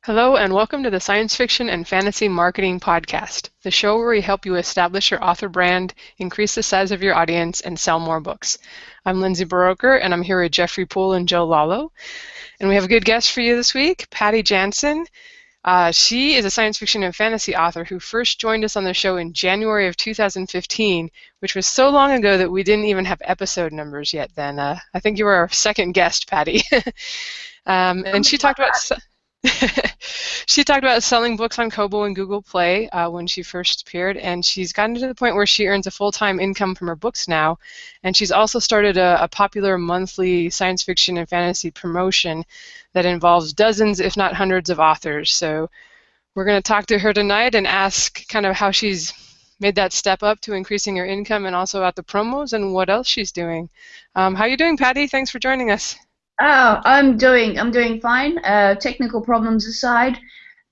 Hello and welcome to the Science Fiction and Fantasy Marketing Podcast, the show where we help you establish your author brand, increase the size of your audience, and sell more books. I'm Lindsay Baroker, and I'm here with Jeffrey Poole and Joe Lalo. And we have a good guest for you this week, Patty Jansen. She is a science fiction and fantasy author who first joined us on the show in January of 2015, which was so long ago that we didn't even have episode numbers yet then. I think you were our second guest, Patty. And she talked about... She talked about selling books on Kobo and Google Play when she first appeared, and she's gotten to the point where she earns a full-time income from her books now. And she's also started a popular monthly science fiction and fantasy promotion that involves dozens, if not hundreds, of authors. So we're going to talk to her tonight and ask kind of how she's made that step up to increasing her income and also about the promos and what else she's doing. How are you doing, Patty? Thanks for joining us. Oh, I'm doing fine. Technical problems aside,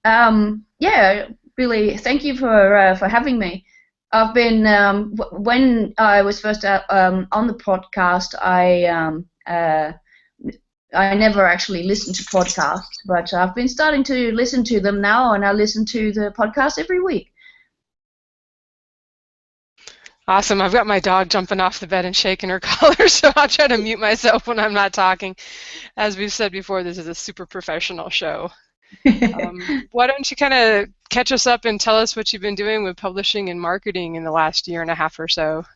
yeah, really. Thank you for having me. I've been when I was first on the podcast, I never actually listened to podcasts, but I've been starting to listen to them now, and I listen to the podcast every week. Awesome. I've got my dog jumping off the bed and shaking her collar, so I'll try to mute myself when I'm not talking. As we've said before, this is a super professional show. Why don't you kind of catch us up and tell us what you've been doing with publishing and marketing in the last year and a half or so?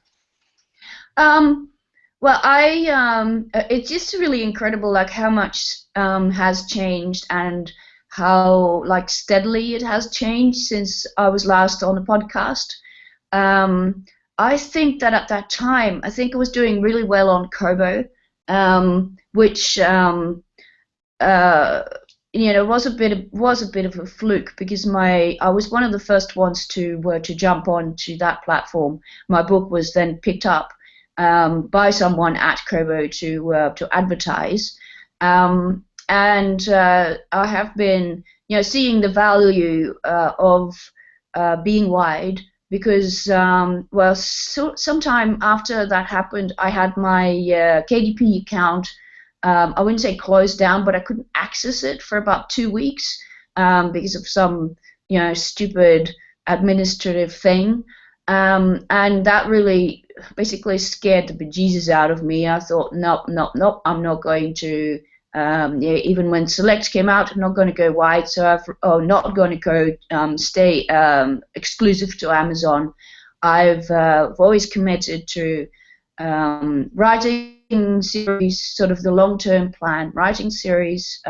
Well, it's just really incredible, like how much has changed and how like steadily it has changed since I was last on the podcast. I think that at that time, I think I was doing really well on Kobo, which was a bit of a fluke because I was one of the first ones to jump on to that platform. My book was then picked up by someone at Kobo to advertise, and I have been seeing the value of being wide. Because, sometime after that happened, I had my KDP account, I wouldn't say closed down, but I couldn't access it for about 2 weeks because of some, stupid administrative thing. And that really basically scared the bejesus out of me. I thought, nope, I'm not going to... even when Select came out, I'm not going to go wide, so I'm not going to go stay exclusive to Amazon. I've always committed to writing series, sort of the long-term plan, writing series,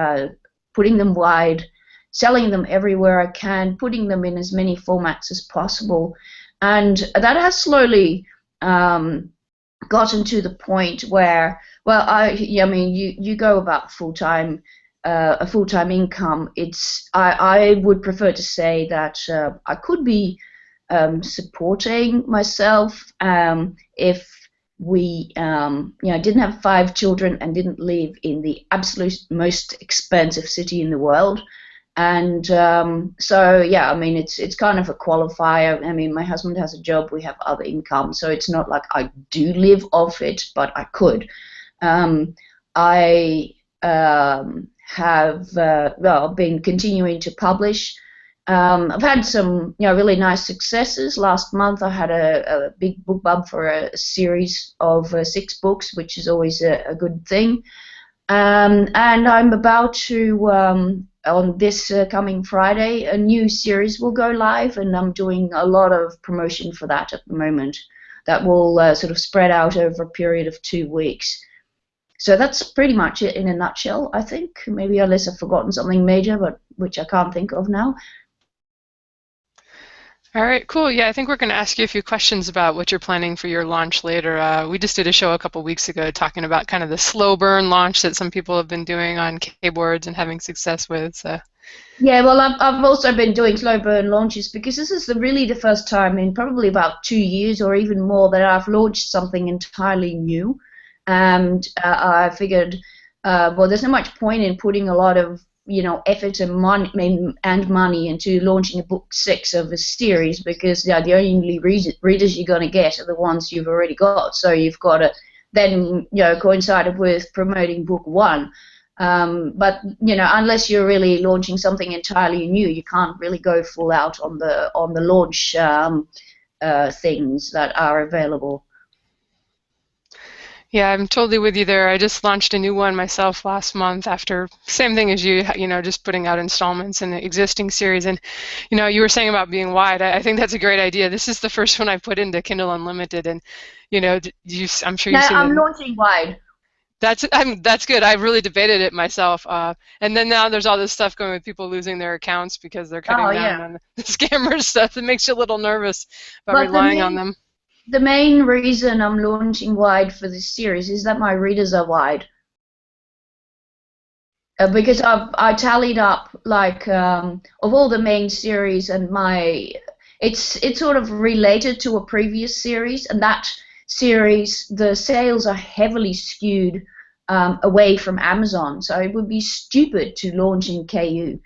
putting them wide, selling them everywhere I can, putting them in as many formats as possible, and that has slowly gotten to the point where, you go about a full-time income. I would prefer to say that I could be supporting myself if we didn't have 5 children and didn't live in the absolute most expensive city in the world. And it's kind of a qualifier. I mean, my husband has a job, we have other income, so it's not like I do live off it, but I could. I have been continuing to publish. I've had some really nice successes. Last month I had a big book bub for a series of 6 books, which is always a good thing. And I'm about to, on this coming Friday, a new series will go live, and I'm doing a lot of promotion for that at the moment. That will sort of spread out over a period of 2 weeks. So that's pretty much it in a nutshell, I think. Maybe unless I've forgotten something major, but which I can't think of now. All right, cool. Yeah, I think we're going to ask you a few questions about what you're planning for your launch later. We just did a show a couple weeks ago talking about kind of the slow burn launch that some people have been doing on keyboards and having success with. So. Yeah, well, I've also been doing slow burn launches because this is really the first time in probably about 2 years or even more that I've launched something entirely new. And I figured, there's not much point in putting a lot of effort and money into launching a book 6 of a series, because the only readers you're going to get are the ones you've already got. So you've got to then coincide with promoting book 1. But unless you're really launching something entirely new, you can't really go full out on the launch things that are available. Yeah, I'm totally with you there. I just launched a new one myself last month after same thing as you, just putting out installments in the existing series. And you were saying about being wide. I think that's a great idea. This is the first one I put into Kindle Unlimited, and I'm sure No, you've seen I'm the. launching wide. That's good. I really debated it myself. And then now there's all this stuff going with people losing their accounts because they're Oh cutting down yeah. on the scammer stuff. It makes you a little nervous about But the relying on main them. the main reason I'm launching wide for this series is that my readers are wide. Because I tallied up like of all the main series and it's sort of related to a previous series, and that series the sales are heavily skewed away from Amazon, so it would be stupid to launch in KU.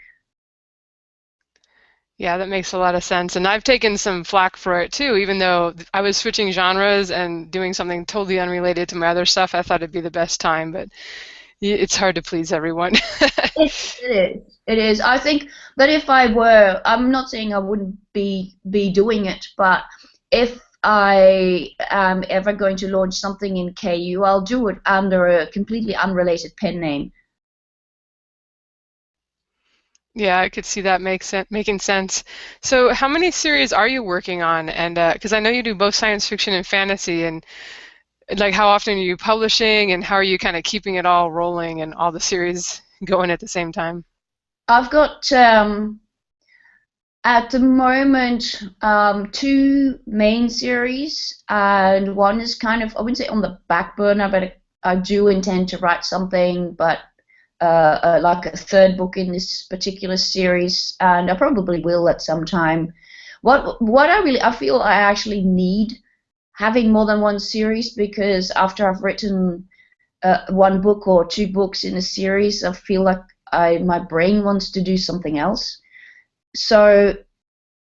Yeah, that makes a lot of sense. And I've taken some flack for it too, even though I was switching genres and doing something totally unrelated to my other stuff. I thought it'd be the best time, but it's hard to please everyone. It is. It is. I think that if I were, I'm not saying I wouldn't be doing it, but if I am ever going to launch something in KU, I'll do it under a completely unrelated pen name. Yeah, I could see that making sense. So, how many series are you working on? And because I know you do both science fiction and fantasy, and like how often are you publishing, and how are you kind of keeping it all rolling and all the series going at the same time? I've got at the moment two main series, and one is kind of, I wouldn't say on the back burner, but I do intend to write something, but like a third book in this particular series, and I probably will at some time. What I feel I actually need having more than one series, because after I've written one book or two books in a series, I feel like my brain wants to do something else. So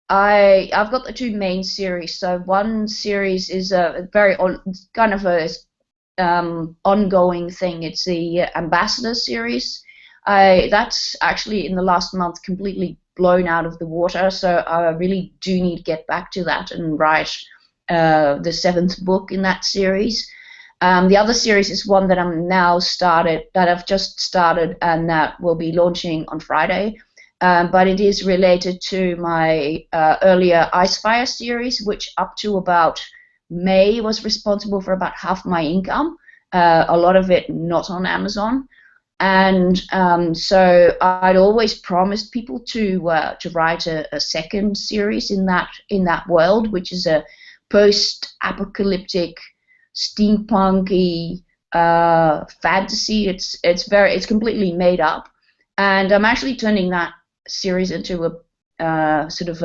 I've got the two main series. So one series is a very kind of a ongoing thing. It's the Ambassador series. That's actually in the last month completely blown out of the water. So I really do need to get back to that and write the seventh book in that series. The other series is one that I've just started, and that will be launching on Friday. But it is related to my earlier Icefire series, which up to about May was responsible for about half my income. A lot of it not on Amazon, and so I'd always promised people to write a second series in that world, which is a post-apocalyptic, steampunky fantasy. It's completely made up, and I'm actually turning that series into a sort of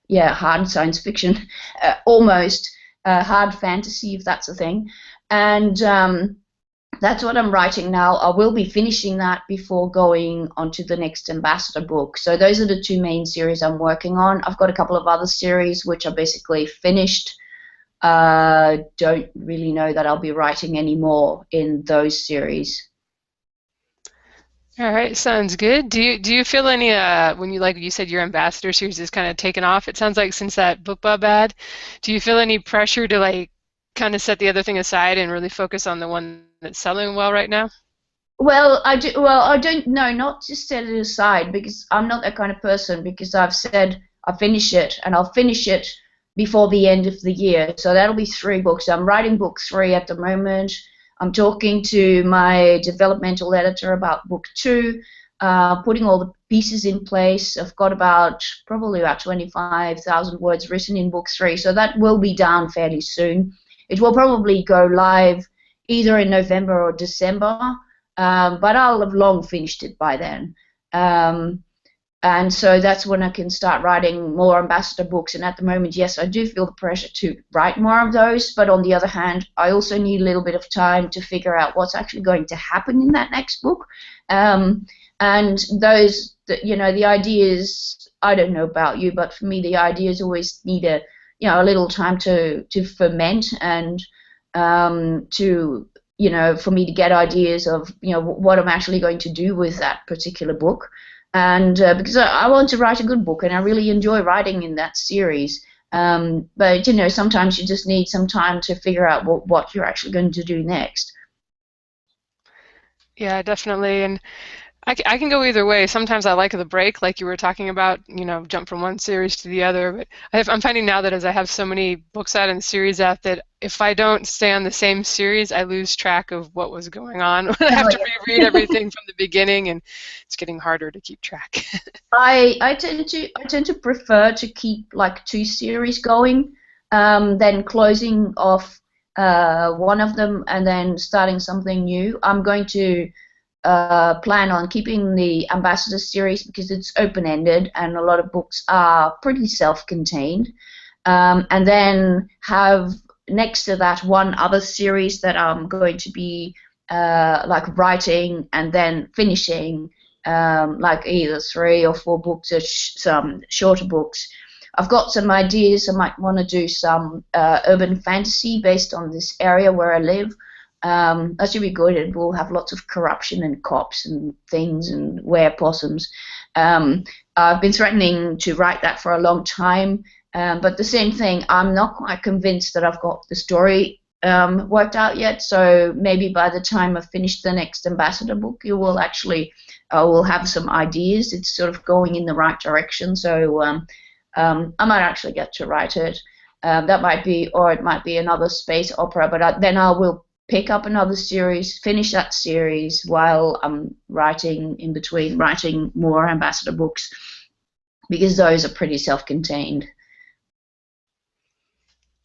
hard science fiction, almost hard fantasy, if that's a thing. And that's what I'm writing now. I will be finishing that before going on to the next Ambassador book. So those are the two main series I'm working on. I've got a couple of other series which are basically finished. Don't really know that I'll be writing any more in those series. All right, sounds good. Do you feel any when you like you said your ambassador series is kind of taken off? It sounds like since that BookBub ad, do you feel any pressure to like kind of set the other thing aside and really focus on the one that's selling well right now? Well, I do. Well, I don't know. Not to set it aside, because I'm not that kind of person. Because I've said I'll finish it, and I'll finish it before the end of the year. So that'll be three books. I'm writing book three at the moment. I'm talking to my developmental editor about book two, putting all the pieces in place. I've got probably about 25,000 words written in book three, so that will be done fairly soon. It will probably go live either in November or December, but I'll have long finished it by then. And so that's when I can start writing more ambassador books. And at the moment, yes, I do feel the pressure to write more of those. But on the other hand, I also need a little bit of time to figure out what's actually going to happen in that next book. And the ideas, I don't know about you, but for me, the ideas always need a little time to ferment and to for me to get ideas of, what I'm actually going to do with that particular book. And because I want to write a good book, and I really enjoy writing in that series. But, sometimes you just need some time to figure out what you're actually going to do next. Yeah, definitely. And I can go either way. Sometimes I like the break, like you were talking about, jump from one series to the other. But I'm finding now that as I have so many books out and series out, that if I don't stay on the same series, I lose track of what was going on. I have Oh, to reread everything from the beginning, and it's getting harder to keep track. I tend to prefer to keep like two series going, then closing off one of them and then starting something new. I'm going to plan on keeping the Ambassador series because it's open-ended and a lot of books are pretty self-contained. And then have next to that one other series that I'm going to be like writing and then finishing, like either 3 or 4 books or some shorter books. I've got some ideas. I might want to do some urban fantasy based on this area where I live. That should be good. It will have lots of corruption and cops and things and were-possums. I've been threatening to write that for a long time, but the same thing, I'm not quite convinced that I've got the story worked out yet. So maybe by the time I've finished the next Ambassador book, you will actually will have some ideas. It's sort of going in the right direction. So I might actually get to write it. That might be, or it might be another space opera, but then I will pick up another series, finish that series while I'm writing in between, writing more Ambassador books, because those are pretty self-contained.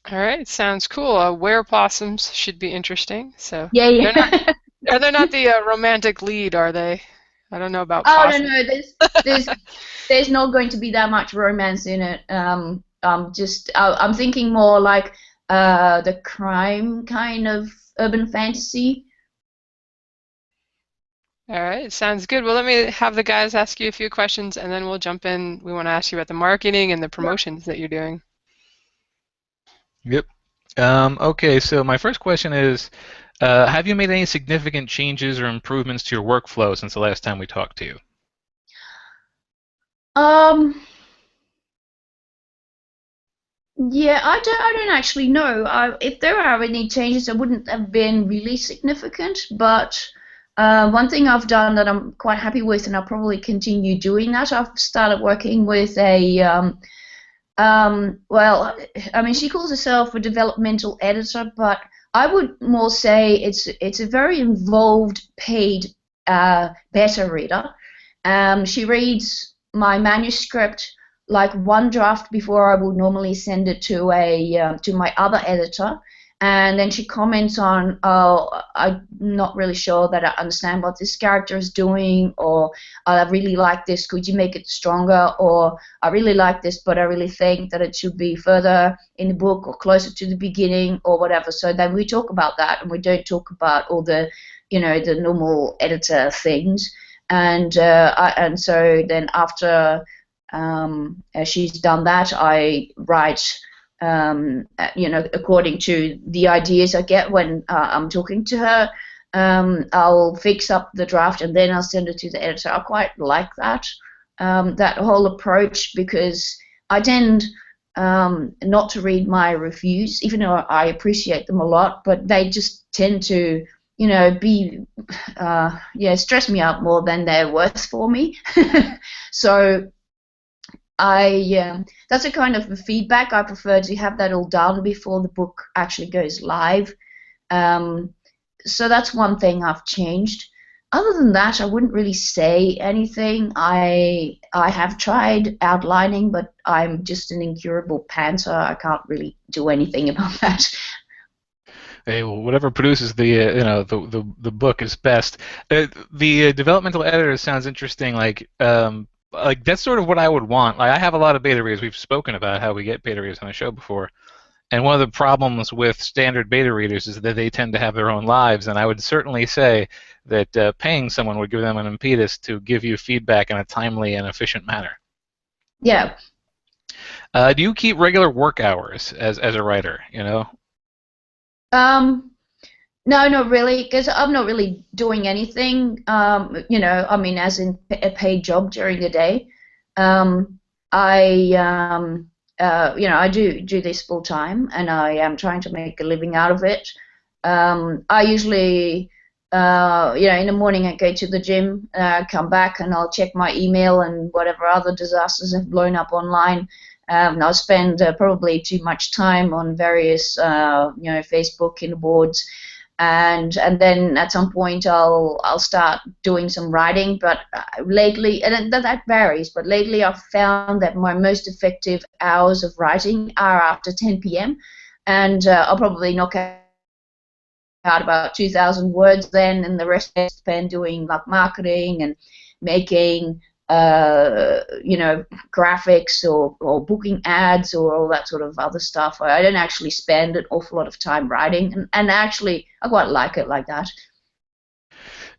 All right, sounds cool. Were-possums should be interesting. So Yeah, they're not yeah. they're not the romantic lead, are they? I don't know about Oh no, possum. no, there's there's not going to be that much romance in it. I'm thinking more like the crime kind of urban fantasy. All right, sounds good. Well, let me have the guys ask you a few questions, and then we'll jump in. We want to ask you about the marketing and the promotions that you're doing. Yep. Okay, so my first question is, have you made any significant changes or improvements to your workflow since the last time we talked to you? Um, yeah, I don't actually know. If there are any changes, they wouldn't have been really significant. But one thing I've done that I'm quite happy with, and I'll probably continue doing that. I've started working with a well, I mean, she calls herself a developmental editor, but I would more say it's a very involved paid beta reader. She reads my manuscript like one draft before I would normally send it to my other editor, and then she comments on, oh, I'm not really sure that I understand what this character is doing, or I really like this, could you make it stronger, or I really like this, but I really think that it should be further in the book or closer to the beginning or whatever. So then we talk about that, and we don't talk about all the, the normal editor things. And so then after she's done that, I write, according to the ideas I get when I'm talking to her. I'll fix up the draft and then I'll send it to the editor. I quite like that whole approach, because I tend not to read my reviews, even though I appreciate them a lot, but they just tend to be stress me out more than they're worth for me. So that's a kind of feedback. I prefer to have that all done before the book actually goes live. So that's one thing I've changed. Other than that, I wouldn't really say anything. I have tried outlining, but I'm just an incurable pantser. I can't really do anything about that. Hey, well, whatever produces the the book is best. The developmental editor sounds interesting. Like that's sort of what I would want. Like I have a lot of beta readers. We've spoken about how we get beta readers on the show before, and one of the problems with standard beta readers is that they tend to have their own lives. And I would certainly say that paying someone would give them an impetus to give you feedback in a timely and efficient manner. Yeah. Do you keep regular work hours as a writer? Um, No, not really, because I'm not really doing anything. I mean, as in a paid job during the day. Um, I, I do this full time, and I am trying to make a living out of it. I usually, in the morning I go to the gym, come back, and I'll check my email and whatever other disasters have blown up online. I'll spend probably too much time on various, Facebook in boards, and then at some point I'll start doing some writing. But lately, and that varies. But lately, I've found that my most effective hours of writing are after 10 p.m. And I'll probably knock out about 2,000 words then, and the rest I spend doing like marketing and making graphics or booking ads or all that sort of other stuff. I don't actually spend an awful lot of time writing, and actually I quite like it like that.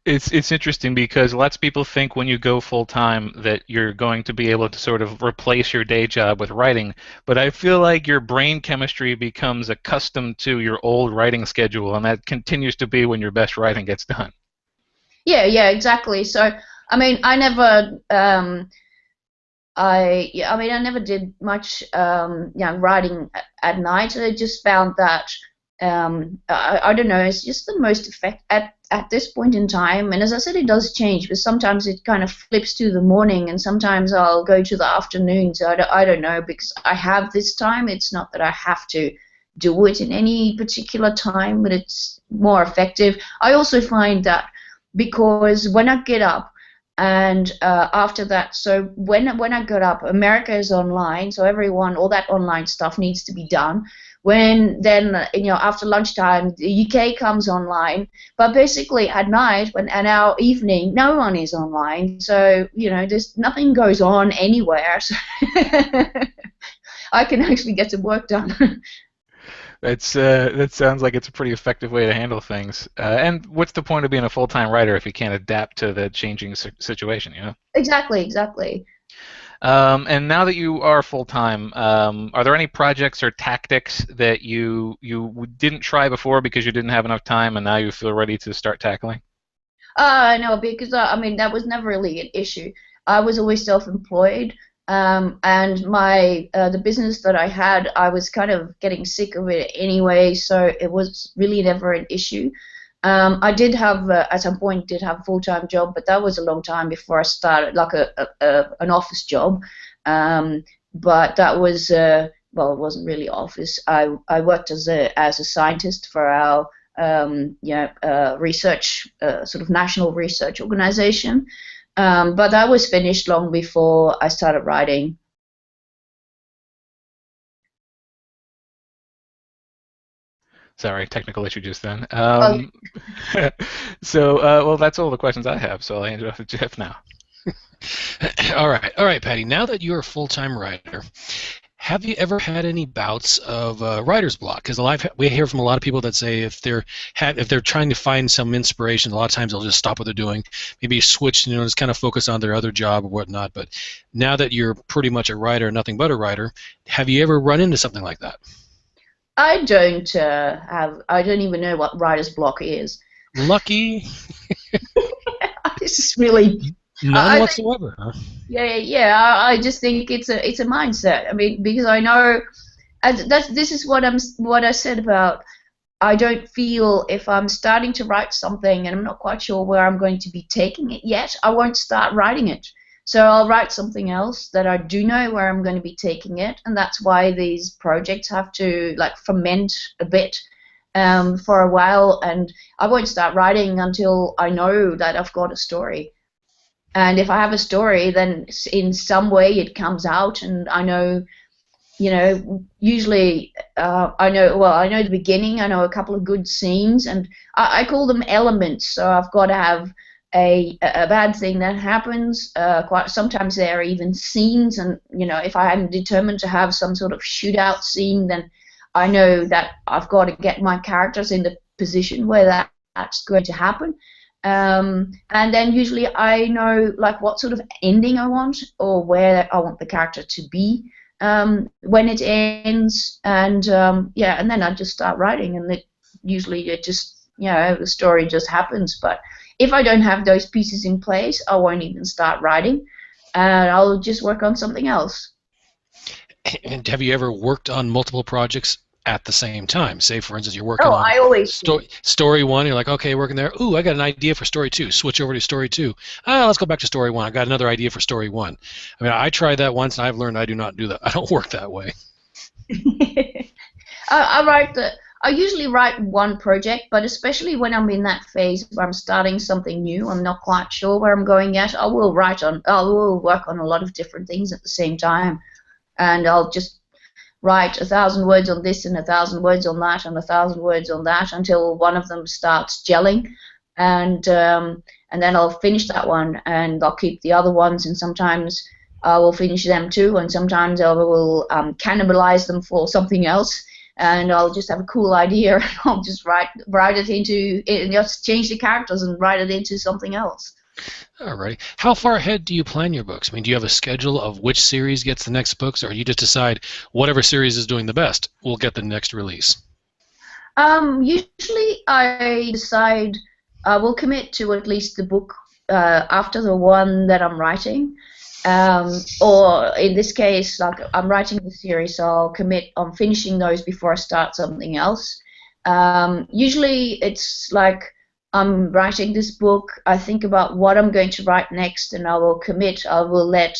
It's interesting because lots of people think when you go full time that you're going to be able to sort of replace your day job with writing, but I feel like your brain chemistry becomes accustomed to your old writing schedule, and that continues to be when your best writing gets done. Yeah, exactly. So I mean, I never I never did much, writing at night. I just found that, I don't know, it's just the most effect at this point in time. And as I said, it does change, but sometimes it kind of flips to the morning, and sometimes I'll go to the afternoon. So I don't know, because I have this time. It's not that I have to do it in any particular time, but it's more effective. I also find that because when I get up, and after that, so when I got up, America is online, so everyone, all that online stuff needs to be done. When then, after lunchtime, the UK comes online, but basically at night, and our evening, no one is online. So there's nothing goes on anywhere. So I can actually get some work done. That sounds like it's a pretty effective way to handle things. And what's the point of being a full-time writer if you can't adapt to the changing situation, you know? Exactly. And now that you are full-time, are there any projects or tactics that you didn't try before because you didn't have enough time, and now you feel ready to start tackling? No, because I mean that was never really an issue. I was always self-employed, and my the business that I had, I was kind of getting sick of it anyway, so it was really never an issue. I did have at some point did have a full-time job, but that was a long time before I started, like an office job. But that was well, it wasn't really office. I worked as a scientist for our research, sort of national research organization. But that was finished long before I started writing. Sorry, technical issue just then. Oh, So, well, that's all the questions I have, so I'll hand it off to Jeff now. All right, Patty. Now that you're a full-time writer, have you ever had any bouts of writer's block? Because we hear from a lot of people that say if they're trying to find some inspiration, a lot of times they'll just stop what they're doing, maybe switch, just kind of focus on their other job or whatnot. But now that you're pretty much a writer, nothing but a writer, have you ever run into something like that? I don't have. I don't even know what writer's block is. Lucky. This is really None whatsoever, huh? Yeah. I just think it's a mindset. I mean, because I know, and this is what I said about. I don't feel if I'm starting to write something and I'm not quite sure where I'm going to be taking it yet, I won't start writing it. So I'll write something else that I do know where I'm going to be taking it, and that's why these projects have to like ferment a bit for a while, and I won't start writing until I know that I've got a story. And if I have a story, then in some way it comes out, and I know, usually I know the beginning, I know a couple of good scenes, and I call them elements. So I've got to have a bad thing that happens. Quite sometimes there are even scenes, and if I am determined to have some sort of shootout scene, then I know that I've got to get my characters in the position where that's going to happen. And then usually I know like what sort of ending I want or where I want the character to be when it ends, and and then I just start writing, and it just the story just happens. But if I don't have those pieces in place, I won't even start writing, and I'll just work on something else. And have you ever worked on multiple projects at the same time? Say, for instance, you're Oh, working on I always do. story one. You're like, okay, working there. Ooh, I got an idea for story two. Switch over to story two. Let's go back to story one. I got another idea for story one. I mean, I tried that once, and I've learned I do not do that. I don't work that way. I usually write one project, but especially when I'm in that phase where I'm starting something new, I'm not quite sure where I'm going yet. I will work on a lot of different things at the same time, and I'll just write 1,000 words on this and 1,000 words on that and 1,000 words on that until one of them starts gelling, and then I'll finish that one, and I'll keep the other ones, and sometimes I will finish them too, and sometimes I will cannibalize them for something else, and I'll just have a cool idea, and I'll just write it into, just change the characters and write it into something else. Alrighty. How far ahead do you plan your books? I mean, do you have a schedule of which series gets the next books, or you just decide whatever series is doing the best will get the next release? Usually I decide I will commit to at least the book after the one that I'm writing. Or in this case, like I'm writing the series, so I'll commit on finishing those before I start something else. Usually it's like I'm writing this book, I think about what I'm going to write next, and I will commit. I will let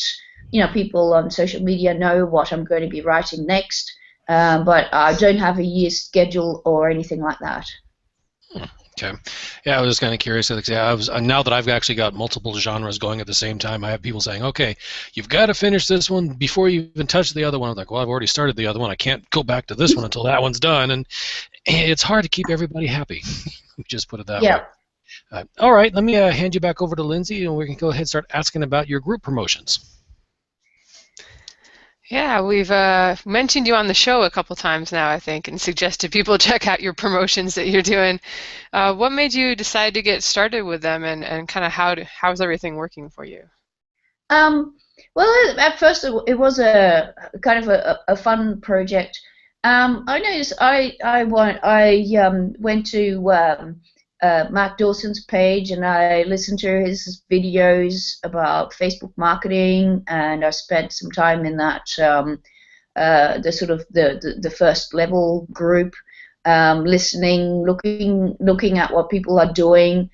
people on social media know what I'm going to be writing next, but I don't have a year's schedule or anything like that. Okay. Yeah, I was just kind of curious. Now that I've actually got multiple genres going at the same time, I have people saying, okay, you've got to finish this one before you even touch the other one. I'm like, well, I've already started the other one. I can't go back to this one until that one's done. And it's hard to keep everybody happy. Just put it that way. All right, let me hand you back over to Lindsay, and we can go ahead and start asking about your group promotions. Yeah, we've mentioned you on the show a couple times now, I think, and suggested people check out your promotions that you're doing. What made you decide to get started with them, and kind of how's everything working for you? Well, at first it was a kind of a fun project. I noticed I went to Matt Dawson's page, and I listened to his videos about Facebook marketing, and I spent some time in that the first level group, listening, looking at what people are doing,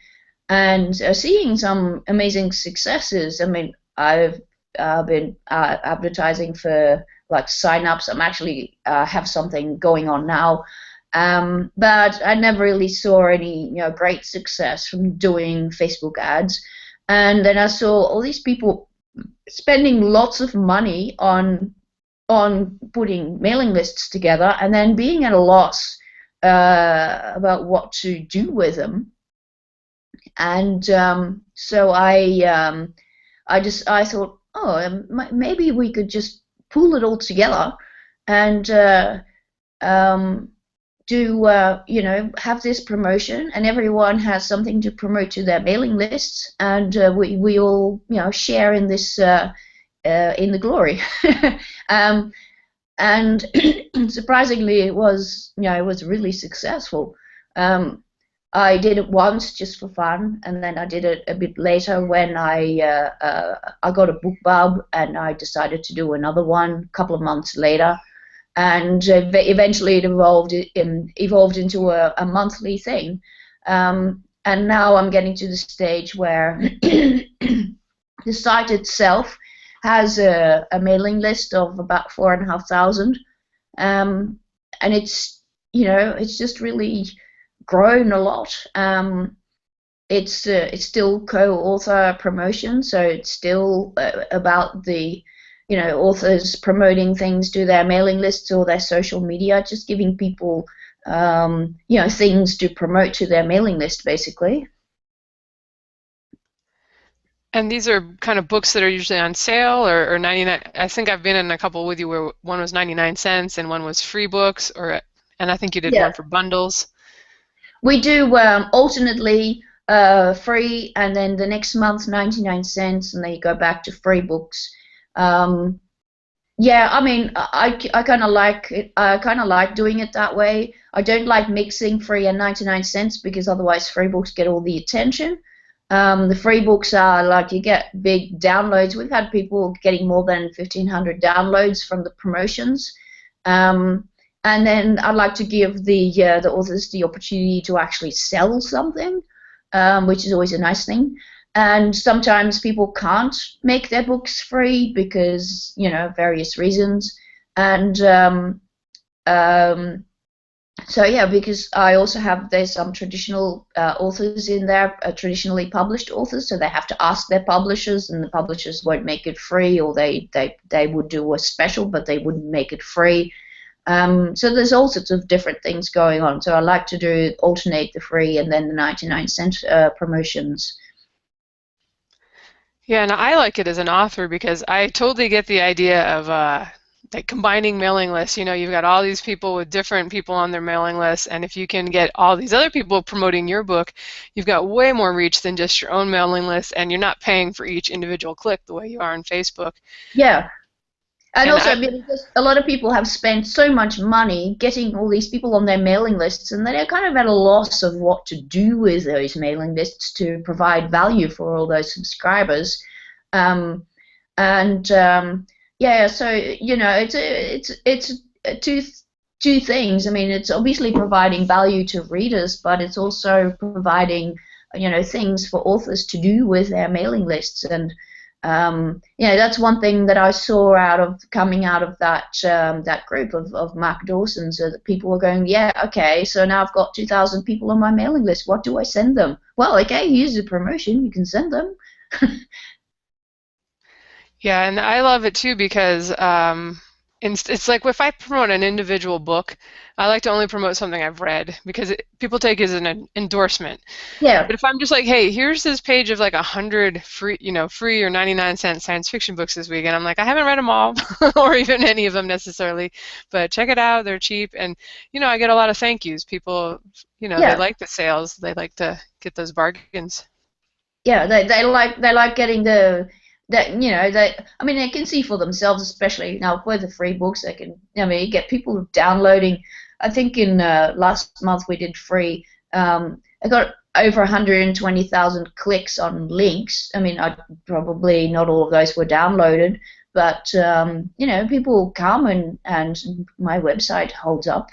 and seeing some amazing successes. I mean, I've been advertising for like sign-ups. I'm actually have something going on now. But I never really saw any great success from doing Facebook ads, and then I saw all these people spending lots of money on putting mailing lists together, and then being at a loss about what to do with them. And so I thought, oh, maybe we could just pull it all together and have this promotion, and everyone has something to promote to their mailing lists, and we all share in this in the glory. And surprisingly, it was really successful. I did it once just for fun, and then I did it a bit later when I got a book bub, and I decided to do another one a couple of months later. And eventually it evolved into a monthly thing. And now I'm getting to the stage where the site itself has a mailing list of about 4,500, and it's just really grown a lot. It's still co-author promotion, so it's still about the authors promoting things to their mailing lists or their social media, just giving people, things to promote to their mailing list, basically. And these are kind of books that are usually on sale or 99. I think I've been in a couple with you where one was 99 cents and one was free books, and I think you did one for bundles. We do alternately free, and then the next month 99 cents, and then you go back to free books. Yeah, I mean, I kind of like it. I kind of like doing it that way. I don't like mixing free and 99 cents because otherwise free books get all the attention. The free books are like you get big downloads. We've had people getting more than 1,500 downloads from the promotions. Um, and then I'd like to give the authors the opportunity to actually sell something, which is always a nice thing. And sometimes people can't make their books free because, various reasons. And um, so yeah, because I also there's some traditional authors in there, traditionally published authors, so they have to ask their publishers, and the publishers won't make it free, or they would do a special, but they wouldn't make it free. So there's all sorts of different things going on. So I like to alternate the free and then the 99-cent promotions. Yeah, and I like it as an author because I totally get the idea of like combining mailing lists. You've got all these people with different people on their mailing list, and if you can get all these other people promoting your book, you've got way more reach than just your own mailing list, and you're not paying for each individual click the way you are on Facebook. Yeah. And also, I, because a lot of people have spent so much money getting all these people on their mailing lists, and they're kind of at a loss of what to do with those mailing lists to provide value for all those subscribers. Um, and yeah, so it's two things. I mean, it's obviously providing value to readers, but it's also providing things for authors to do with their mailing lists. And that's one thing that I saw coming out of that group of Mark Dawson. So that people were going, yeah, okay, so now I've got 2,000 people on my mailing list. What do I send them? Well, okay, here's a promotion. You can send them. Yeah, and I love it too because it's like if I promote an individual book, I like to only promote something I've read because people take it as an endorsement. Yeah. But if I'm just like, hey, here's this page of like 100 free or 99-cent science fiction books this week, and I'm like, I haven't read them all, or even any of them necessarily, but check it out, they're cheap, and I get a lot of thank yous. People, they like the sales, they like to get those bargains. Yeah, they like getting I mean, they can see for themselves, especially now with the free books. You get people downloading. I think in last month we did free. I got over 120,000 clicks on links. I mean, probably not all of those were downloaded, but people come and my website holds up.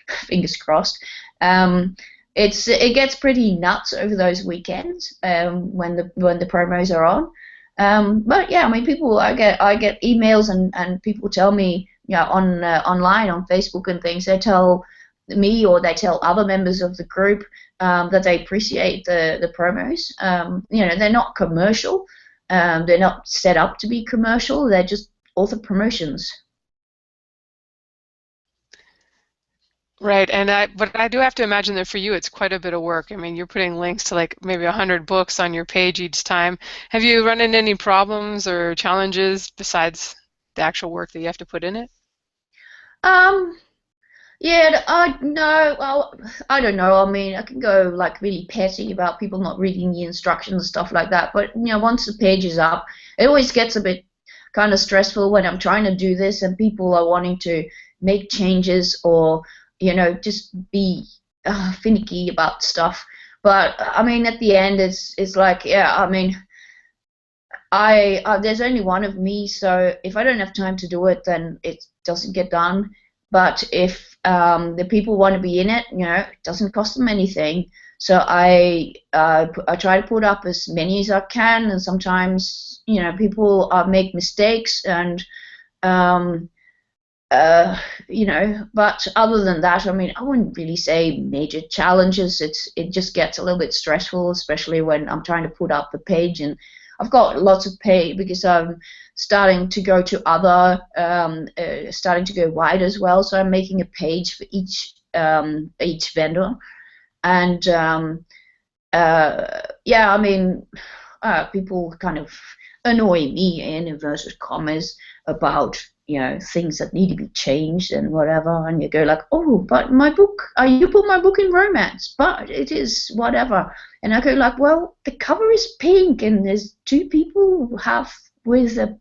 Fingers crossed. It gets pretty nuts over those weekends when the promos are on. But yeah, I mean, I get emails and people tell me, online on Facebook and things. They tell me or they tell other members of the group that they appreciate the promos. They're not commercial. They're not set up to be commercial. They're just author promotions. Right, but I do have to imagine that for you it's quite a bit of work. I mean, you're putting links to like maybe 100 books on your page each time. Have you run into any problems or challenges besides the actual work that you have to put in it? Yeah, no, well, I don't know. I mean, I can go like really petty about people not reading the instructions and stuff like that. But once the page is up, it always gets a bit kind of stressful when I'm trying to do this and people are wanting to make changes or just be finicky about stuff. But I mean, at the end, it's like, yeah, I mean, there's only one of me, so if I don't have time to do it, then it doesn't get done. But if the people want to be in it, it doesn't cost them anything. So I try to put up as many as I can, and sometimes people make mistakes and. But other than that, I mean, I wouldn't really say major challenges. It just gets a little bit stressful, especially when I'm trying to put up the page, and I've got lots of page because I'm starting to go to starting to go wide as well. So I'm making a page for each vendor, and yeah, I mean, people kind of annoy me in inverted commas about things that need to be changed and whatever, and you go like, oh, but my book, you put my book in romance, but it is whatever, and I go like, well, the cover is pink and there's two people with a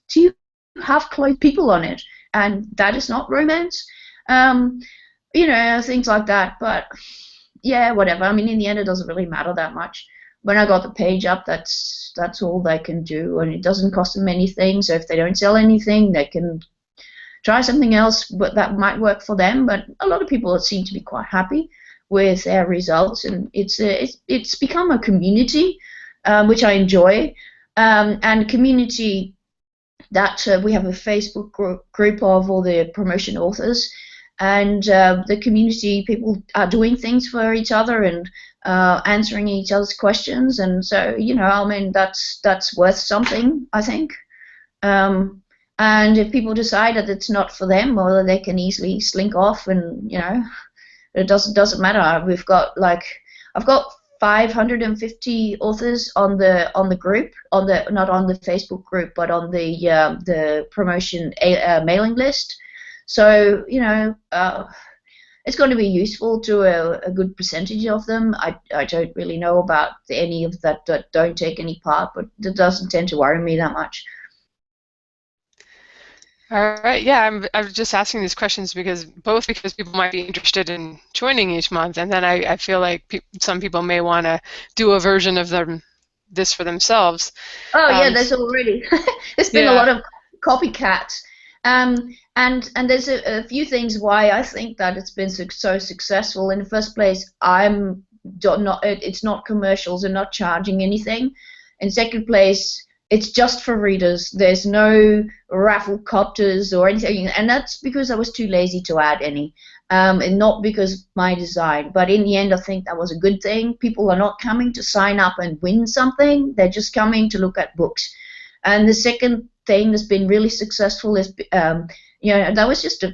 two half-clothed people on it, and that is not romance. You know, things like that. But yeah, whatever. I mean, in the end, it doesn't really matter that much. When I got the page up, that's all they can do, and it doesn't cost them anything. So if they don't sell anything, they can try something else, but that might work for them. But a lot of people seem to be quite happy with their results, and it's become a community, which I enjoy, and community that we have a Facebook group of all the promotion authors, and the community people are doing things for each other and answering each other's questions, and so, you know, I mean, that's worth something, I think. And if people decide that it's not for them, or that they can easily slink off, and, you know, it doesn't matter. I've got 550 authors on the group, not on the Facebook group, but on the promotion mailing list. So, you know, it's going to be useful to a good percentage of them. I don't really know about any of that don't take any part, but it doesn't tend to worry me that much. All right, yeah, I'm just asking these questions because people might be interested in joining each month, and then I feel like some people may want to do a version of this for themselves. Oh yeah, there's already there's been a lot of copycats, and there's a few things why I think that it's been so successful. In the first place, it's not commercials and not charging anything. In second place, it's just for readers. There's no raffle copters or anything, and that's because I was too lazy to add any, and not because of my design. But in the end, I think that was a good thing. People are not coming to sign up and win something. They're just coming to look at books. And the second thing that's been really successful is, you know, that was just a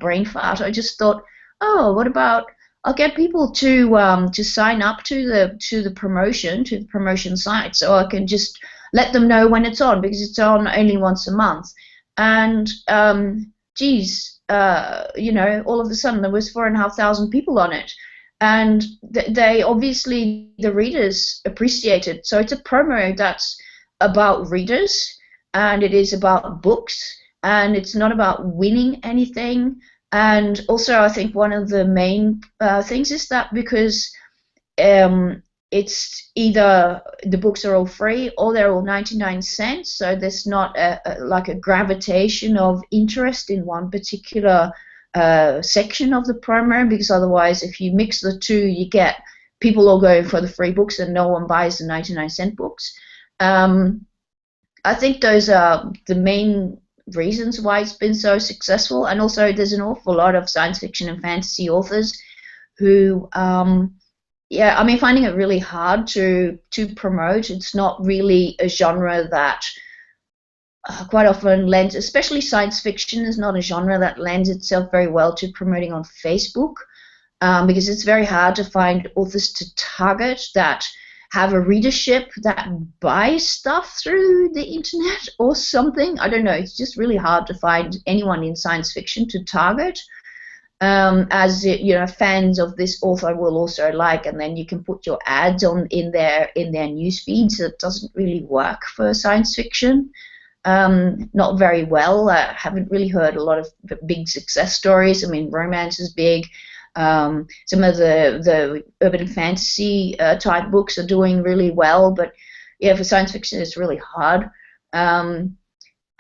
brain fart. I just thought, oh, what about I'll get people to sign up to the promotion site, so I can just let them know when it's on, because it's on only once a month. And geez, you know, all of a sudden there was 4,500 people on it, and they obviously, the readers appreciate it. So it's a promo that's about readers, and it is about books, and it's not about winning anything. And also, I think one of the main things is that because it's either the books are all free or they're all 99 cents, so there's not like a gravitation of interest in one particular section of the promo, because otherwise, if you mix the two, you get people all going for the free books and no one buys the 99-cent books. I think those are the main reasons why it's been so successful. And also, there's an awful lot of science fiction and fantasy authors who yeah, I mean, finding it really hard to promote. It's not really a genre that quite often lends, especially science fiction, is not a genre that lends itself very well to promoting on Facebook, because it's very hard to find authors to target that have a readership that buys stuff through the internet or something. I don't know. It's just really hard to find anyone in science fiction to target. As you know, fans of this author will also like, and then you can put your ads on in their news feeds. So it doesn't really work for science fiction, not very well. I haven't really heard a lot of big success stories. I mean, romance is big. Some of the urban fantasy type books are doing really well, but yeah, for science fiction it's really hard.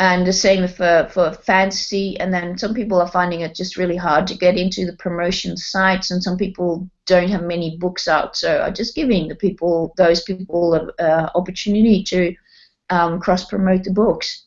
And the same for fantasy, and then some people are finding it just really hard to get into the promotion sites, and some people don't have many books out, so I'm just giving those people an opportunity to cross-promote the books.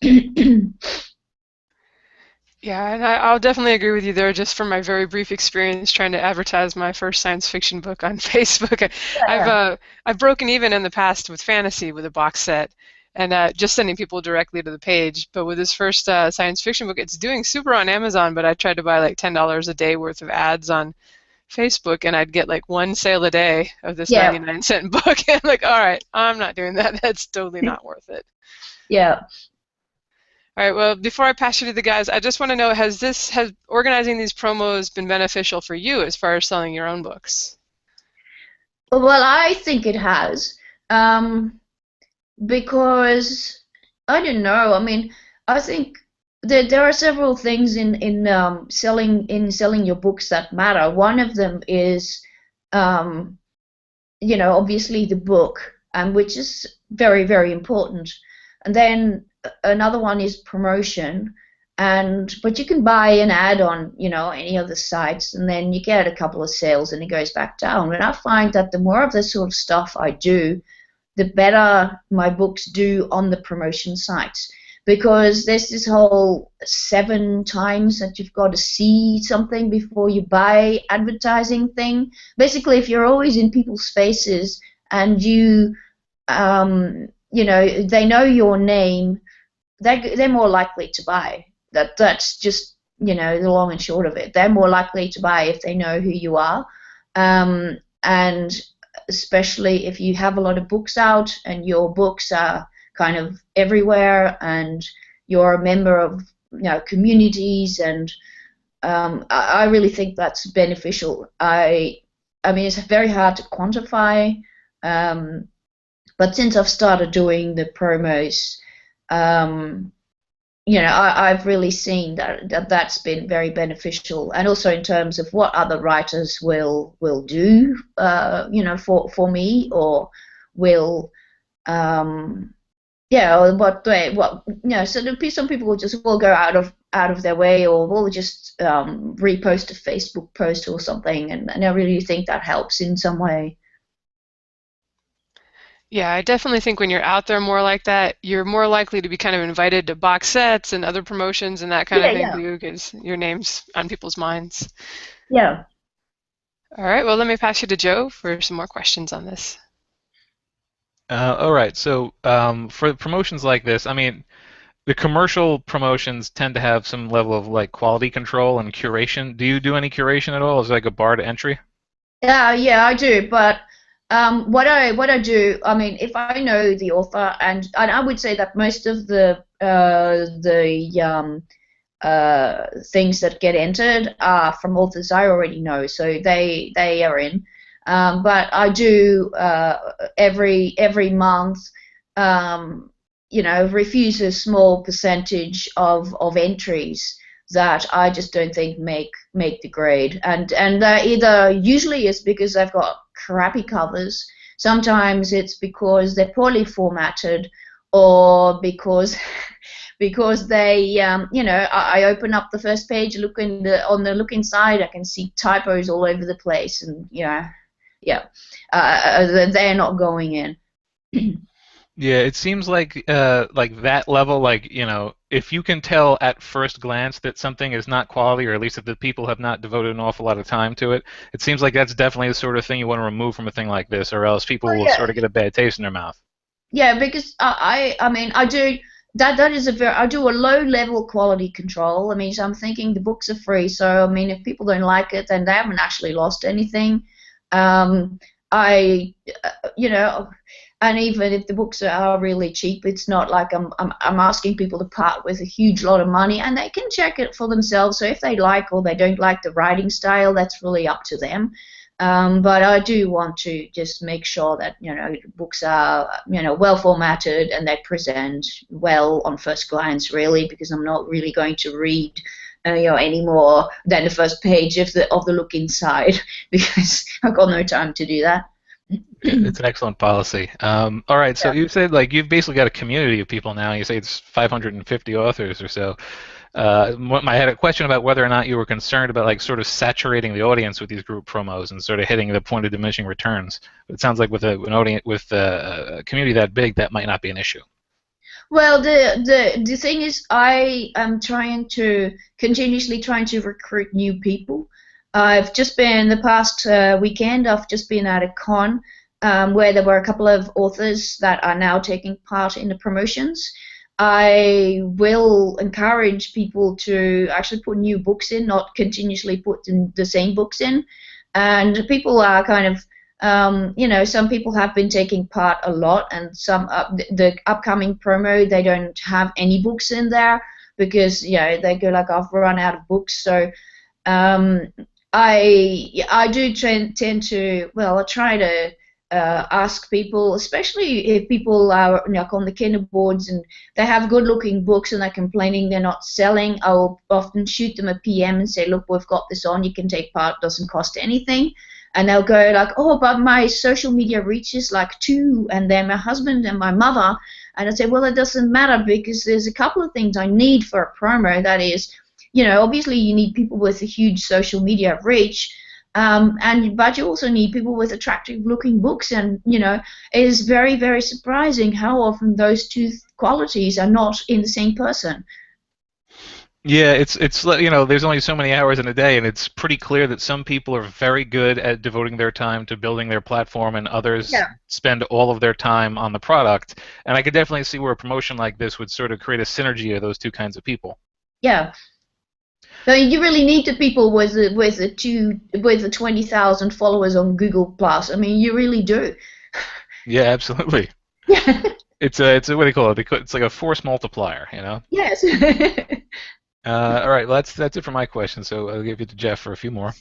Yeah, and I'll definitely agree with you there, just from my very brief experience trying to advertise my first science fiction book on Facebook. Yeah. I've broken even in the past with fantasy with a box set, and just sending people directly to the page. But with this first science fiction book, it's doing super on Amazon, but I tried to buy like $10 a day worth of ads on Facebook, and I'd get like one sale a day of this 99-cent book. And I'm like, all right, I'm not doing that. That's totally not worth it. Yeah. All right, well, before I pass you to the guys, I just want to know, has organizing these promos been beneficial for you as far as selling your own books? Well, I think it has. Because I don't know. I mean, I think there are several things in selling your books that matter. One of them is, obviously the book, which is very, very important. And then another one is promotion, but you can buy an ad on any of the sites, and then you get a couple of sales, and it goes back down. And I find that the more of this sort of stuff I do, the better my books do on the promotion sites, because there's this whole 7 times that you've got to see something before you buy advertising thing. Basically, if you're always in people's faces and they know your name, they're more likely to buy. That's just the long and short of it. They're more likely to buy if they know who you are, and especially if you have a lot of books out and your books are kind of everywhere and you're a member of communities, and I really think that's beneficial. I mean, it's very hard to quantify, but since I've started doing the promos, I've really seen that's been very beneficial, and also in terms of what other writers will do, for me, or will, or so there'll be some people will go out of their way, or will just repost a Facebook post or something, and I really think that helps in some way. Yeah, I definitely think when you're out there more like that, you're more likely to be kind of invited to box sets and other promotions and that kind of thing too, because your name's on people's minds. Yeah. All right, well, let me pass you to Joe for some more questions on this. All right, so for promotions like this, I mean, the commercial promotions tend to have some level of like quality control and curation. Do you do any curation at all? Is it like a bar to entry? Yeah, I do, but what I do, I mean, if I know the author, and I would say that most of the things that get entered are from authors I already know, so they are in. But I do every month, refuse a small percentage of entries that I just don't think make the grade, and either usually it's because they've got crappy covers. Sometimes it's because they're poorly formatted, or because they, I open up the first page, look on the look inside, I can see typos all over the place, and they're not going in. Yeah, it seems like that level, like, if you can tell at first glance that something is not quality, or at least that the people have not devoted an awful lot of time to it, it seems like that's definitely the sort of thing you want to remove from a thing like this, or else people will sort of get a bad taste in their mouth. Yeah, because I mean, I do that is I do a low level quality control. I mean, so I'm thinking the books are free, so I mean, if people don't like it, then they haven't actually lost anything. I and even if the books are really cheap, it's not like I'm asking people to part with a huge lot of money, and they can check it for themselves. So if they like or they don't like the writing style, that's really up to them. But I do want to just make sure that books are well formatted and they present well on first glance, really, because I'm not really going to read any more than the first page of the look inside, because I've got no time to do that. It's an excellent policy. All right, so you said like you've basically got a community of people now. You say it's 550 authors or so. I had a question about whether or not you were concerned about like sort of saturating the audience with these group promos and sort of hitting the point of diminishing returns. But it sounds like with an audience, with a community that big, that might not be an issue. Well, the thing is, I am continuously trying to recruit new people. I've just been the past weekend. I've just been at a con where there were a couple of authors that are now taking part in the promotions. I will encourage people to actually put new books in, not continuously put the same books in. And people are kind of, some people have been taking part a lot, and some the upcoming promo, they don't have any books in there because they go like, I've run out of books. So I do tend to, I try to ask people, especially if people are like on the Kindle boards and they have good-looking books and they're complaining they're not selling, I'll often shoot them a PM and say, look, we've got this on, you can take part, doesn't cost anything. And they'll go like, oh, but my social media reach is like 2, and then my husband and my mother. And I'd say, well, it doesn't matter because there's a couple of things I need for a promo. That is, obviously you need people with a huge social media reach, but you also need people with attractive-looking books. And, it is very, very surprising how often those two qualities are not in the same person. Yeah, it's there's only so many hours in a day, and it's pretty clear that some people are very good at devoting their time to building their platform, and others spend all of their time on the product. And I could definitely see where a promotion like this would sort of create a synergy of those two kinds of people. Yeah. So you really need the people with the 20,000 followers on Google Plus. I mean, you really do. Yeah, absolutely. Yeah. It's a what do you call it? It's like a force multiplier, Yes. All right, well, that's it for my question. So I'll give it to Jeff for a few more.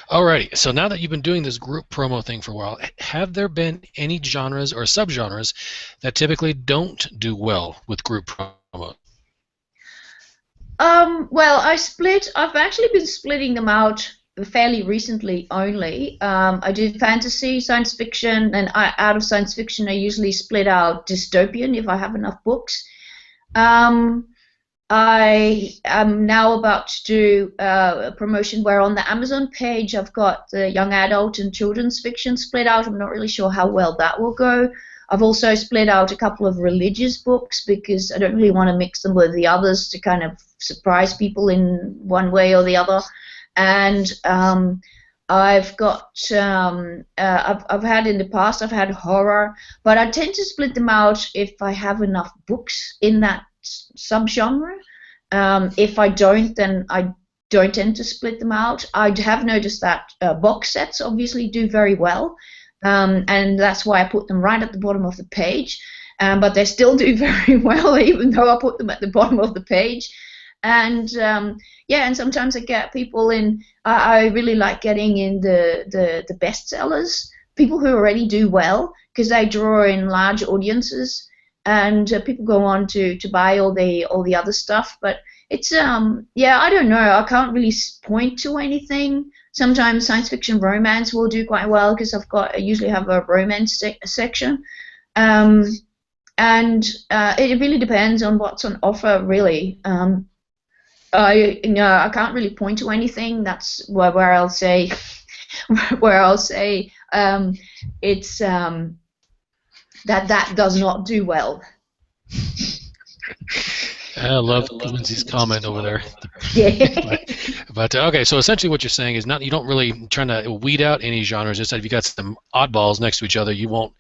Alrighty, so now that you've been doing this group promo thing for a while, have there been any genres or subgenres that typically don't do well with group promo? Well, I've actually been splitting them out fairly recently only. I do fantasy, science fiction, and out of science fiction I usually split out dystopian if I have enough books. I am now about to do a promotion where on the Amazon page I've got the young adult and children's fiction split out. I'm not really sure how well that will go. I've also split out a couple of religious books because I don't really want to mix them with the others to kind of surprise people in one way or the other. And I've got I've had in the past, I've had horror, but I tend to split them out if I have enough books in that subgenre. If I don't, then I don't tend to split them out. I have noticed that box sets obviously do very well, and that's why I put them right at the bottom of the page. But they still do very well even though I put them at the bottom of the page. And and sometimes I get people in. I really like getting in the bestsellers, people who already do well because they draw in large audiences. And people go on to buy all the other stuff, but it's I don't know. I can't really point to anything. Sometimes science fiction romance will do quite well because I usually have a romance section, and it really depends on what's on offer. Really, I can't really point to anything. That's where I'll say it's that does not do well. I love Lindsay's comment over there. Yeah. But okay, so essentially what you're saying is you don't really trying to weed out any genres. Just that if you got some oddballs next to each other, you won't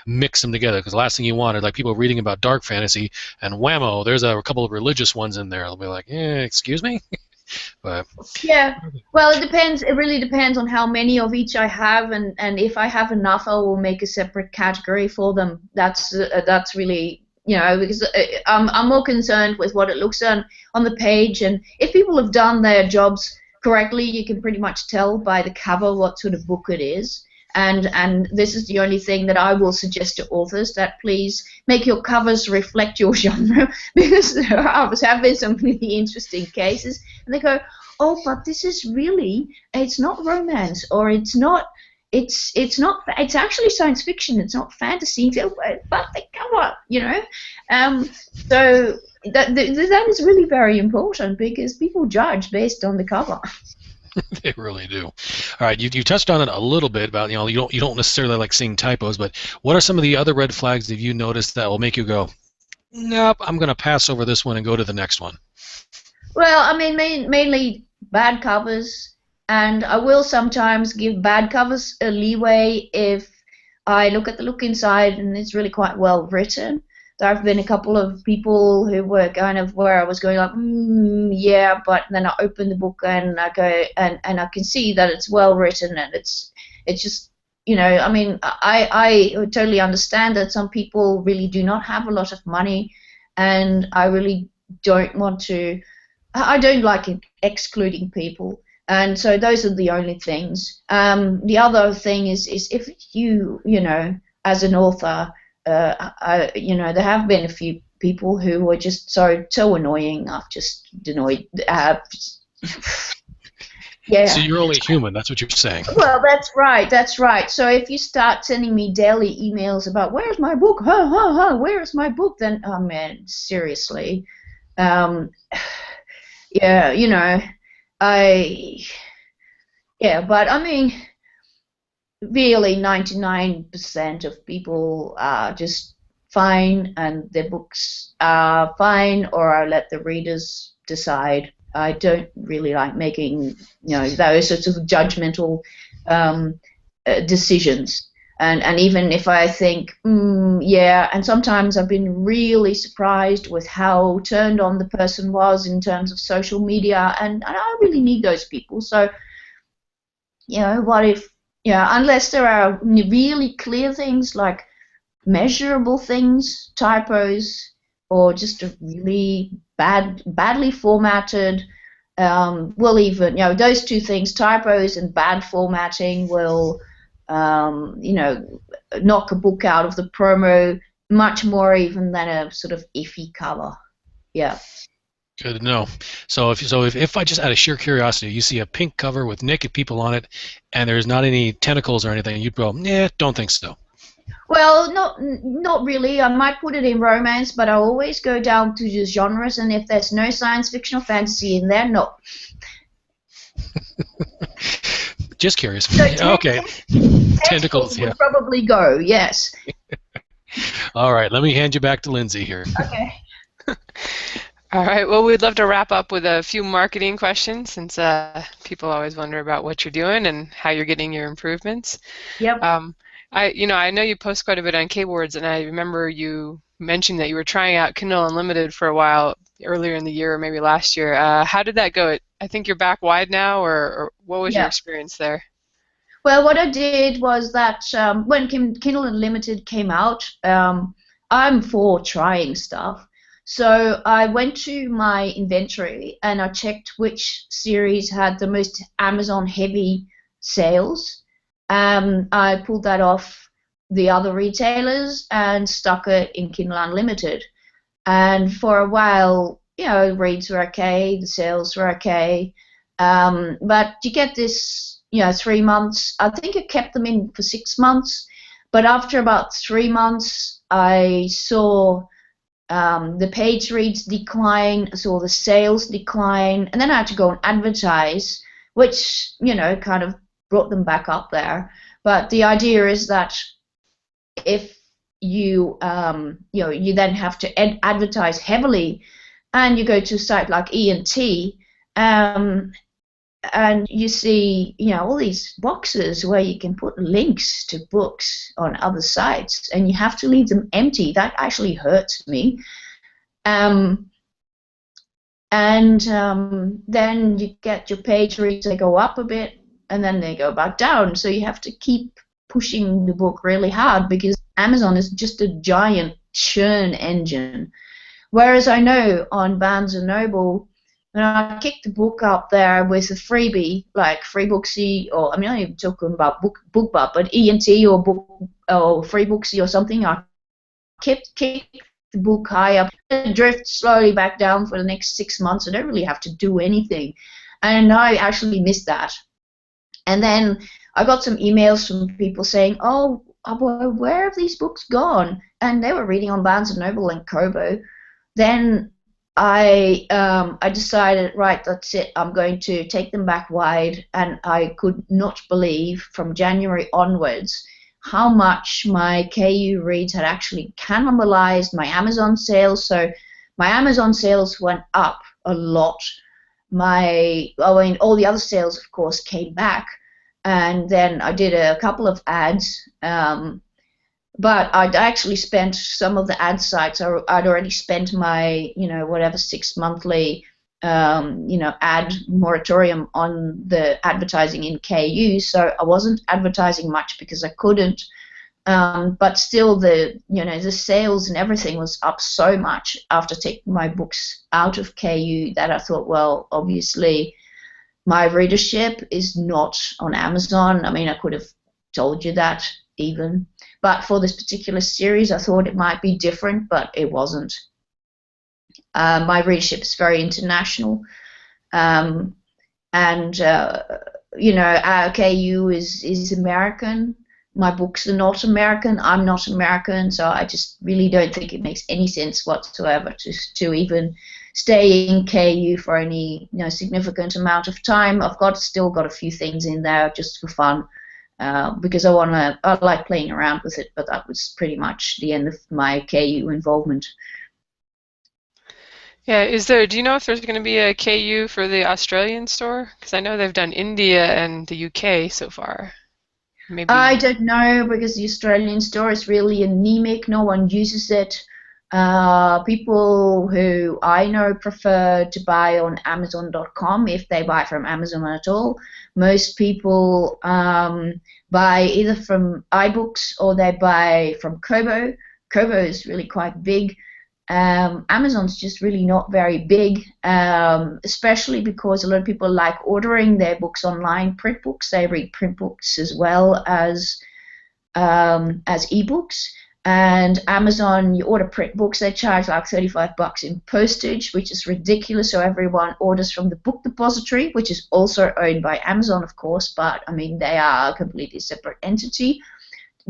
mix them together. Because the last thing you want is like people reading about dark fantasy and whammo, there's a couple of religious ones in there. They'll be like, excuse me. But yeah, well, it depends. It really depends on how many of each I have, and if I have enough, I will make a separate category for them. That's really, because I'm more concerned with what it looks on the page, and if people have done their jobs correctly, you can pretty much tell by the cover what sort of book it is. And this is the only thing that I will suggest to authors, that please make your covers reflect your genre, because there have been some really interesting cases, and they go, oh, but this is really, it's not romance, or it's actually science fiction, it's not fantasy, but the cover, so that is really very important because people judge based on the cover. They really do. All right, you touched on it a little bit about you don't necessarily like seeing typos, but what are some of the other red flags that you noticed that will make you go, nope, I'm going to pass over this one and go to the next one? Well, I mean, mainly bad covers, and I will sometimes give bad covers a leeway if I look at the look inside and it's really quite well written. There have been a couple of people who were kind of where I was going like, yeah, but then I open the book and I go and I can see that it's well written, and it's just, I mean, I totally understand that some people really do not have a lot of money, and I really don't want to. I don't like excluding people, And so those are the only things. The other thing is if you as an author, there have been a few people who were just so annoying. I've just annoyed. Yeah. So you're only human. That's what you're saying. Well, that's right. That's right. So if you start sending me daily emails about where's my book, where is my book, then oh man, seriously, yeah, but I mean, really, 99% of people are just fine, and their books are fine, or I let the readers decide. I don't really like making, those sorts of judgmental decisions. And even if I think, and sometimes I've been really surprised with how turned on the person was in terms of social media, and I don't really need those people. So, what if, unless there are really clear things like measurable things, typos, or just a really badly formatted, will even, those two things, typos and bad formatting, will, knock a book out of the promo much more even than a sort of iffy cover. Yeah. Good to know. So if I just out of sheer curiosity, you see a pink cover with naked people on it, and there's not any tentacles or anything, you'd go, don't think so. Well, not really. I might put it in romance, but I always go down to the genres, and if there's no science fiction or fantasy in there, no. Just curious. So okay. Tentacles, yeah. Would probably go, yes. All right, let me hand you back to Lindsay here. Okay. All right. Well, we'd love to wrap up with a few marketing questions, since people always wonder about what you're doing and how you're getting your improvements. Yep. I know you post quite a bit on K-Boards, and I remember you mentioning that you were trying out Kindle Unlimited for a while earlier in the year, or maybe last year. How did that go? I think you're back wide now, or what was your experience there? Well, what I did was that when Kindle Unlimited came out, I'm for trying stuff. So I went to my inventory and I checked which series had the most Amazon-heavy sales. I pulled that off the other retailers and stuck it in Kindle Unlimited. And for a while, reads were okay, the sales were okay. But you get this, 3 months. I think I kept them in for 6 months. But after about 3 months, I saw the page reads decline, I saw the sales decline, and then I had to go and advertise, which, kind of brought them back up there. But the idea is that if you you then have to advertise heavily, and you go to a site like E&T, and you see all these boxes where you can put links to books on other sites, and you have to leave them empty. That actually hurts me. Then you get your page reads, they go up a bit, and then they go back down. So you have to keep pushing the book really hard, because Amazon is just a giant churn engine. Whereas I know on Barnes & Noble, when I kick the book up there with a freebie, like Freebooksy, or I'm not even talking about BookBub, but E&T or Freebooksy or something, I kick the book high up and drift slowly back down for the next 6 months. I don't really have to do anything. And I actually missed that. And then I got some emails from people saying, oh, boy, where have these books gone? And they were reading on Barnes & Noble and Kobo. Then I decided, right, that's it. I'm going to take them back wide, and I could not believe from January onwards how much my KU reads had actually cannibalized my Amazon sales. So my Amazon sales went up a lot. All the other sales, of course, came back, and then I did a couple of ads. But I'd actually spent some of the ad sites. I'd already spent my, 6 monthly, ad moratorium on the advertising in KU. So I wasn't advertising much because I couldn't. But still, the sales and everything was up so much after taking my books out of KU that I thought, well, obviously my readership is not on Amazon. I mean, I could have told you that even. But for this particular series, I thought it might be different, but it wasn't. My readership is very international. And our KU is American. My books are not American. I'm not American, so I just really don't think it makes any sense whatsoever to even stay in KU for any significant amount of time. Still got a few things in there just for fun, because I like playing around with it. But that was pretty much the end of my KU involvement. Yeah, do you know if there's going to be a KU for the Australian store? Because I know they've done India and the UK so far. Maybe. I don't know, because the Australian store is really anemic. No one uses it. People who I know prefer to buy on Amazon.com if they buy from Amazon at all. Most people buy either from iBooks or they buy from Kobo. Kobo is really quite big. Amazon's just really not very big, especially because a lot of people like ordering their books online, print books. They read print books as well as ebooks. And Amazon, you order print books, they charge like $35 in postage, which is ridiculous. So everyone orders from the Book Depository, which is also owned by Amazon, of course, but I mean they are a completely separate entity.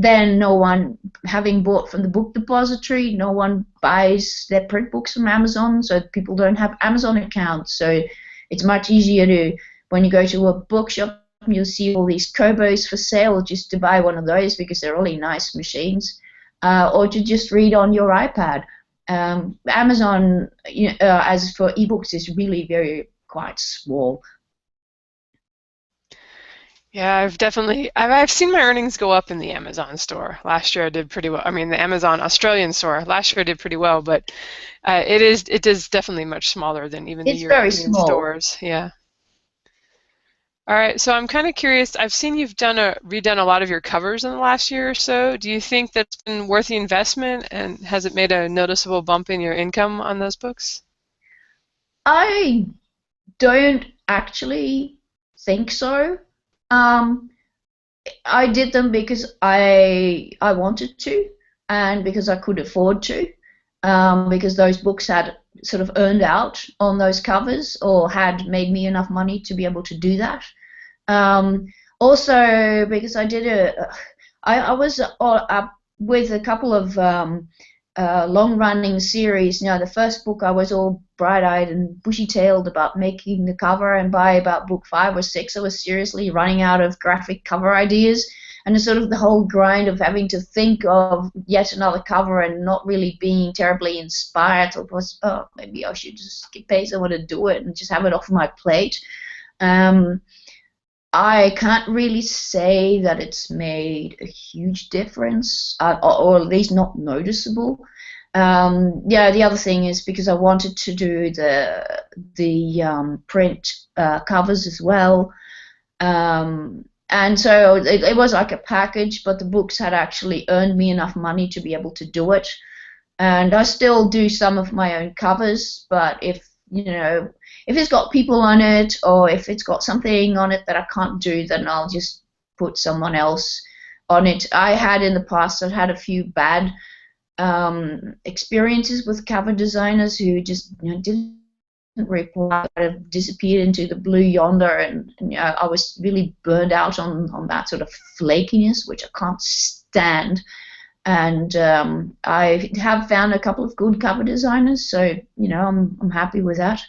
Then no one, having bought from the Book Depository, no one buys their print books from Amazon, so people don't have Amazon accounts. So it's much easier to, when you go to a bookshop, you'll see all these Kobos for sale, just to buy one of those because they're really nice machines, or to just read on your iPad. Amazon, as for ebooks, is really quite small. Yeah, I've seen my earnings go up in the Amazon store. Last year I did pretty well. I mean, the Amazon Australian store. Last year I did pretty well, but it is definitely much smaller than even the European stores. Yeah. All right, so I'm kind of curious. I've seen you've redone a lot of your covers in the last year or so. Do you think that's been worth the investment, and has it made a noticeable bump in your income on those books? I don't actually think so. I did them because I wanted to, and because I could afford to, because those books had sort of earned out on those covers or had made me enough money to be able to do that. Also because I was up with a couple of long-running series. The first book I was all bright-eyed and bushy-tailed about making the cover, and by about book 5 or 6 I was seriously running out of graphic cover ideas, and it's sort of the whole grind of having to think of yet another cover and not really being terribly inspired. So it was, maybe I should just pay someone to do it and just have it off my plate. I can't really say that it's made a huge difference, or at least not noticeable. The other thing is because I wanted to do the print covers as well, and so it was like a package, but the books had actually earned me enough money to be able to do it. And I still do some of my own covers, but if it's got people on it, or if it's got something on it that I can't do, then I'll just put someone else on it. I had in the past, I've had a few bad experiences with cover designers who just didn't reply, disappeared into the blue yonder, and I was really burned out on that sort of flakiness, which I can't stand. And I have found a couple of good cover designers, so I'm happy with that.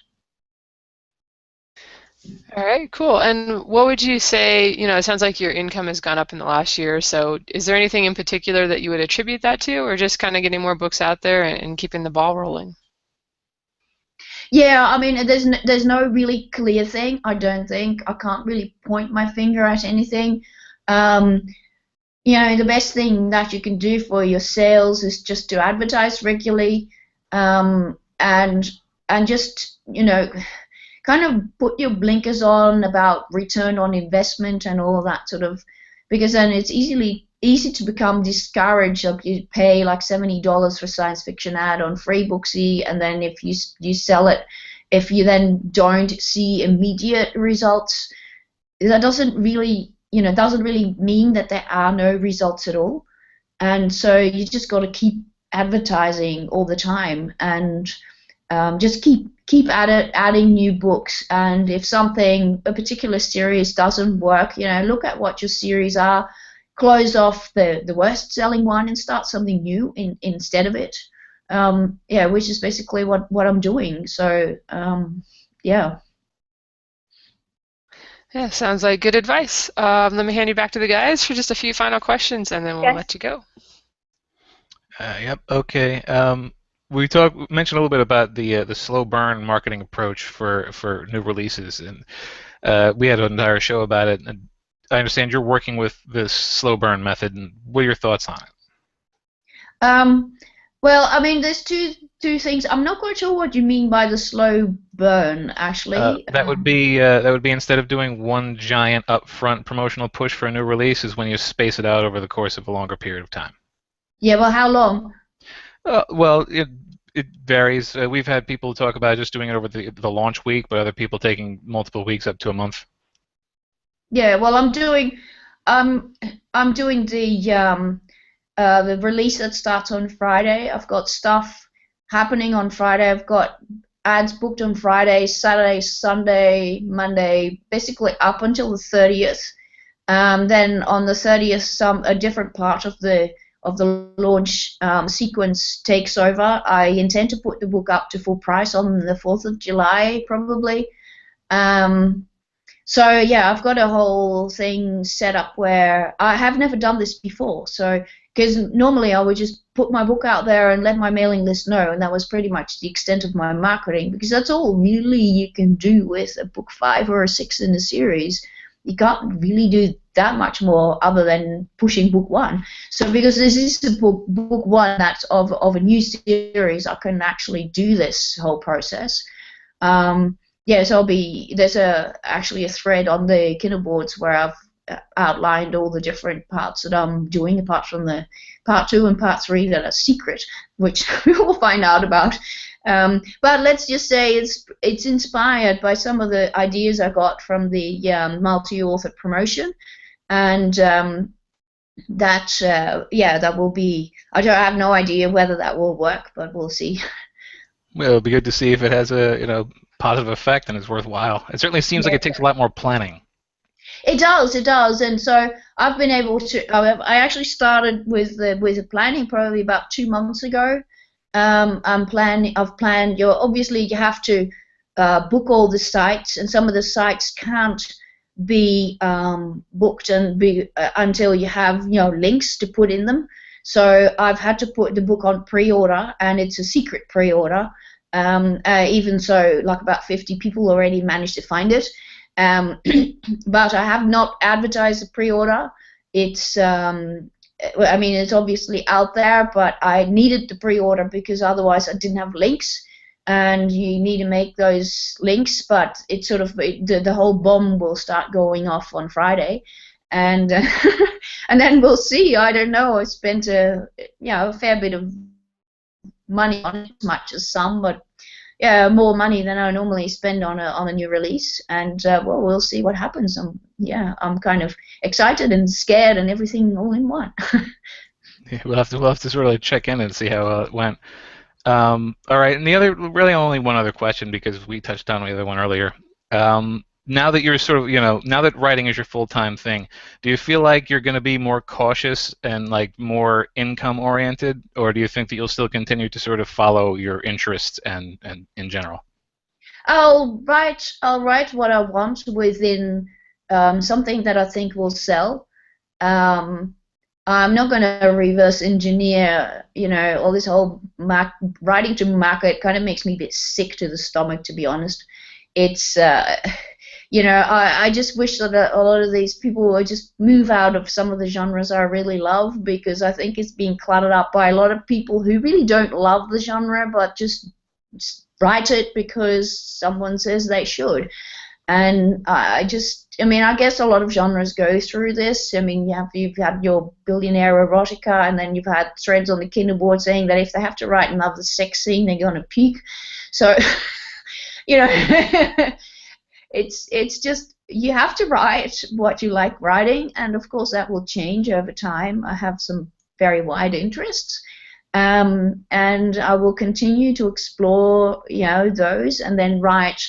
All right, cool. And what would you say, it sounds like your income has gone up in the last year or so. Is there anything in particular that you would attribute that to, or just kind of getting more books out there and keeping the ball rolling? Yeah, I mean, there's no really clear thing, I don't think. I can't really point my finger at anything. The best thing that you can do for your sales is just to advertise regularly, and just kind of put your blinkers on about return on investment and all that sort of, because then it's easy to become discouraged. Like you pay like $70 for a science fiction ad on Freebooksy, and then if you sell it, if you then don't see immediate results, that doesn't really, doesn't really mean that there are no results at all. And so you just got to keep advertising all the time, and just keep at it, adding new books. And if a particular series doesn't work, look at what your series are, close off the worst selling one and start something new instead of it. Which is basically what I'm doing. So yeah. Yeah, sounds like good advice. Let me hand you back to the guys for just a few final questions, and then we'll let you go. Yep. Okay. We mentioned a little bit about the slow burn marketing approach for new releases, and we had an entire show about it. And I understand you're working with this slow burn method, and what are your thoughts on it? Well, I mean, there's two things. I'm not quite sure what you mean by the slow burn, actually. That would be instead of doing one giant upfront promotional push for a new release, is when you space it out over the course of a longer period of time. Yeah, well, how long? Well, it varies. We've had people talk about just doing it over the launch week, but other people taking multiple weeks up to a month. Yeah, well, I'm doing the release that starts on Friday. I've got stuff happening on Friday. I've got ads booked on Friday, Saturday, Sunday, Monday, basically up until the 30th. Then on the 30th, a different part of the launch sequence takes over. I intend to put the book up to full price on the 4th of July, probably. So yeah, I've got a whole thing set up where I have never done this before. So because normally I would just put my book out there and let my mailing list know, and that was pretty much the extent of my marketing, because that's all really you can do with a book 5 or a 6 in a series. You can't really do that much more other than pushing book 1. So because this is the book 1 that's of a new series, I can actually do this whole process. So there's actually a thread on the Kindle boards where I've outlined all the different parts that I'm doing, apart from the part 2 and part 3 that are secret, which we will find out about. But let's just say it's inspired by some of the ideas I got from the multi-author promotion, and that will be. I have no idea whether that will work, but we'll see. Well, it'll be good to see if it has a positive effect and is worthwhile. It certainly seems like it takes a lot more planning. It does, and so I've been able to. I actually started with the planning probably about 2 months ago. I've planned. Obviously, you have to book all the sites, and some of the sites can't be booked until you have links to put in them. So I've had to put the book on pre-order, and it's a secret pre-order. Even so, like about 50 people already managed to find it. But I have not advertised the pre-order. It's it's obviously out there, but I needed the pre-order because otherwise I didn't have links, and you need to make those links. But it's sort of the whole bomb will start going off on Friday, and and then we'll see. I don't know. I spent a fair bit of money on it, as much as some, but more money than I normally spend on a new release, and we'll see what happens. I'm kind of excited and scared and everything all in one. Yeah, we'll have to sort of check in and see how it went. All right, and really only one other question, because we touched on the other one earlier. Now that you're sort of, now that writing is your full-time thing, do you feel like you're going to be more cautious and like more income-oriented, or do you think that you'll still continue to sort of follow your interests and in general? I'll write what I want within something that I think will sell. I'm not going to reverse engineer, all this whole writing to market. Kind of makes me a bit sick to the stomach, to be honest. It's I just wish that a lot of these people would just move out of some of the genres I really love, because I think it's being cluttered up by a lot of people who really don't love the genre, but just write it because someone says they should. And I guess a lot of genres go through this. I mean, you've had your billionaire erotica, and then you've had threads on the Kindle board saying that if they have to write another sex scene, they're going to puke. So you know, it's just you have to write what you like writing, and of course that will change over time. I have some very wide interests, and I will continue to explore, those, and then write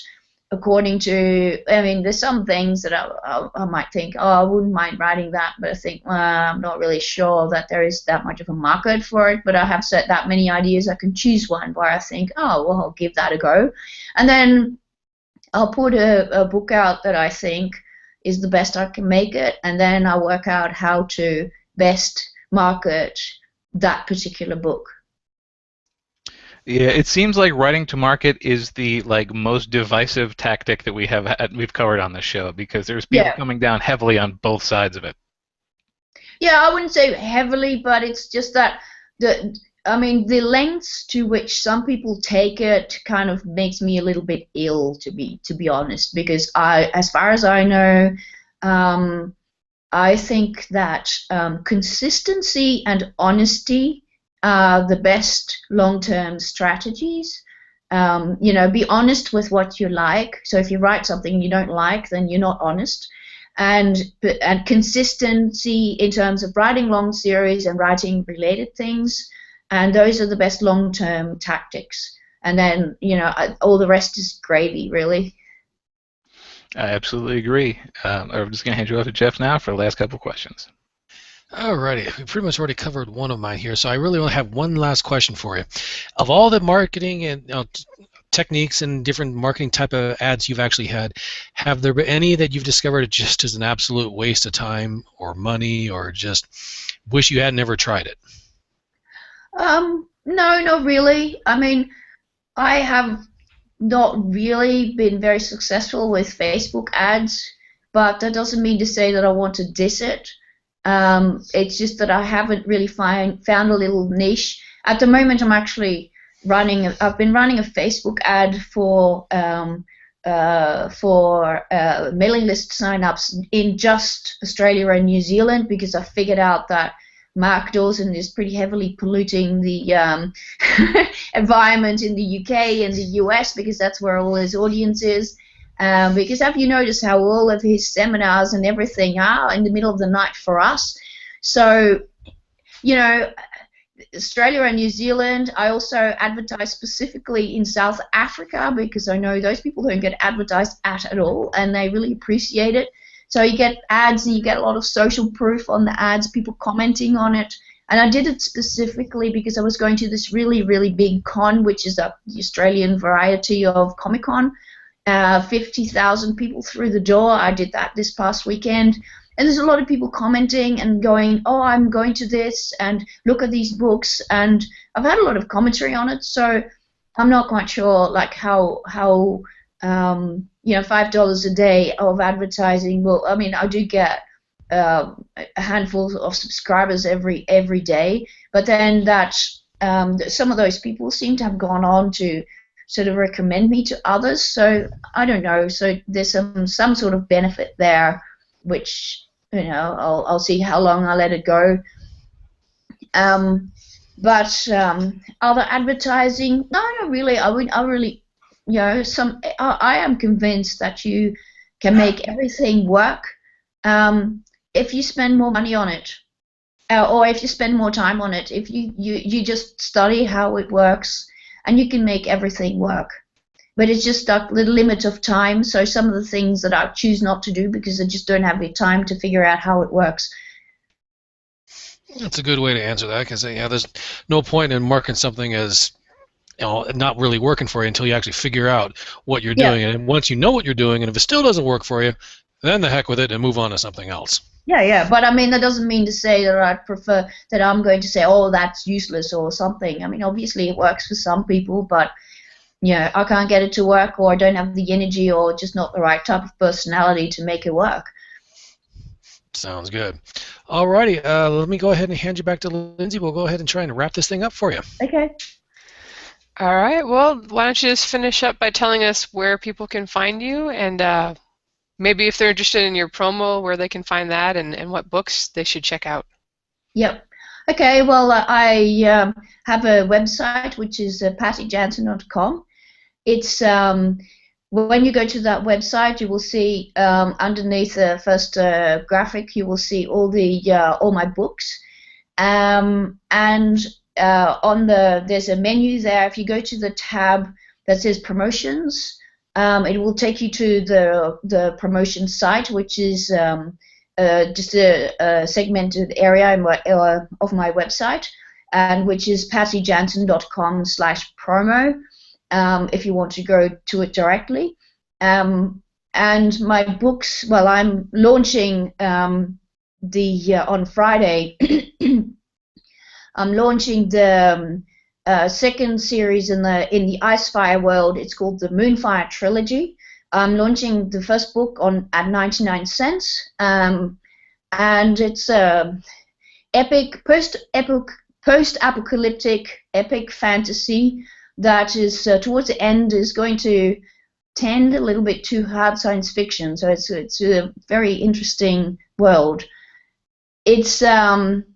according to. I mean, there's some things that I might think, oh, I wouldn't mind writing that, but I think, well, I'm not really sure that there is that much of a market for it. But I have set that many ideas, I can choose one where I think, oh, well, I'll give that a go, and then I'll put a book out that I think is the best I can make it, and then I'll work out how to best market that particular book. Yeah, it seems like writing to market is the most divisive tactic that we've covered on the show, because there's people coming down heavily on both sides of it. Yeah, I wouldn't say heavily, but it's just that the lengths to which some people take it kind of makes me a little bit ill, to be honest, because as far as I know, I think that consistency and honesty are the best long-term strategies. Be honest with what you like. So if you write something you don't like, then you're not honest. And consistency in terms of writing long series and writing related things, and those are the best long-term tactics. And then, all the rest is gravy, really. I absolutely agree. I'm just going to hand you off to Jeff now for the last couple of questions. Alrighty, we pretty much already covered one of mine here, so I really only have one last question for you. Of all the marketing and techniques and different marketing type of ads you've actually had, have there been any that you've discovered just as an absolute waste of time or money, or just wish you had never tried it? No, not really. I mean, I have not really been very successful with Facebook ads, but that doesn't mean to say that I want to diss it. It's just that I haven't really found a little niche. At the moment, I'm actually I've been running a Facebook ad for mailing list signups in just Australia and New Zealand, because I figured out that Mark Dawson is pretty heavily polluting the environment in the UK and the US, because that's where all his audience is. Because have you noticed how all of his seminars and everything are in the middle of the night for us? So, Australia and New Zealand. I also advertise specifically in South Africa, because I know those people don't get advertised at all, and they really appreciate it. So you get ads, and you get a lot of social proof on the ads, people commenting on it. And I did it specifically because I was going to this really, really big con, which is the Australian variety of Comic-Con. 50,000 people through the door. I did that this past weekend. And there's a lot of people commenting and going, oh, I'm going to this, and look at these books. And I've had a lot of commentary on it, so I'm not quite sure how $5 a day of advertising will. I mean, I do get a handful of subscribers every day, but then that some of those people seem to have gone on to sort of recommend me to others. So I don't know. So there's some sort of benefit there, which I'll see how long I let it go. But other advertising, no, not really. I really, I am convinced that you can make everything work if you spend more money on it, or if you spend more time on it. If you just study how it works, and you can make everything work. But it's just the limit of time. So some of the things that I choose not to do because I just don't have the time to figure out how it works. That's a good way to answer that, because there's no point in marking something as not really working for you until you actually figure out what you're doing. And once you know what you're doing, and if it still doesn't work for you, then the heck with it and move on to something else. Yeah. But I mean, that doesn't mean to say that I prefer that I'm going to say, oh, that's useless or something. I mean, obviously it works for some people, but I can't get it to work, or I don't have the energy, or just not the right type of personality to make it work. Sounds good. Alrighty, let me go ahead and hand you back to Lindsay. We'll go ahead and try and wrap this thing up for you. Okay. All right. Well, why don't you just finish up by telling us where people can find you, and maybe if they're interested in your promo, where they can find that, and what books they should check out. Yep. Okay, well, I have a website, which is pattyjansen.com. It's when you go to that website, you will see underneath the first graphic, you will see all my books, and there's a menu there. If you go to the tab that says promotions, it will take you to the promotion site, which is just a segmented area of my website, and which is pattyjansen.com/promo. If you want to go to it directly. And my books, well, I'm launching on Friday, I'm launching the second series in the Icefire world. It's called the Moonfire Trilogy. I'm launching the first book at 99 cents, and it's epic, post-apocalyptic epic fantasy that is towards the end is going to tend a little bit to hard science fiction. So it's a very interesting world. It's an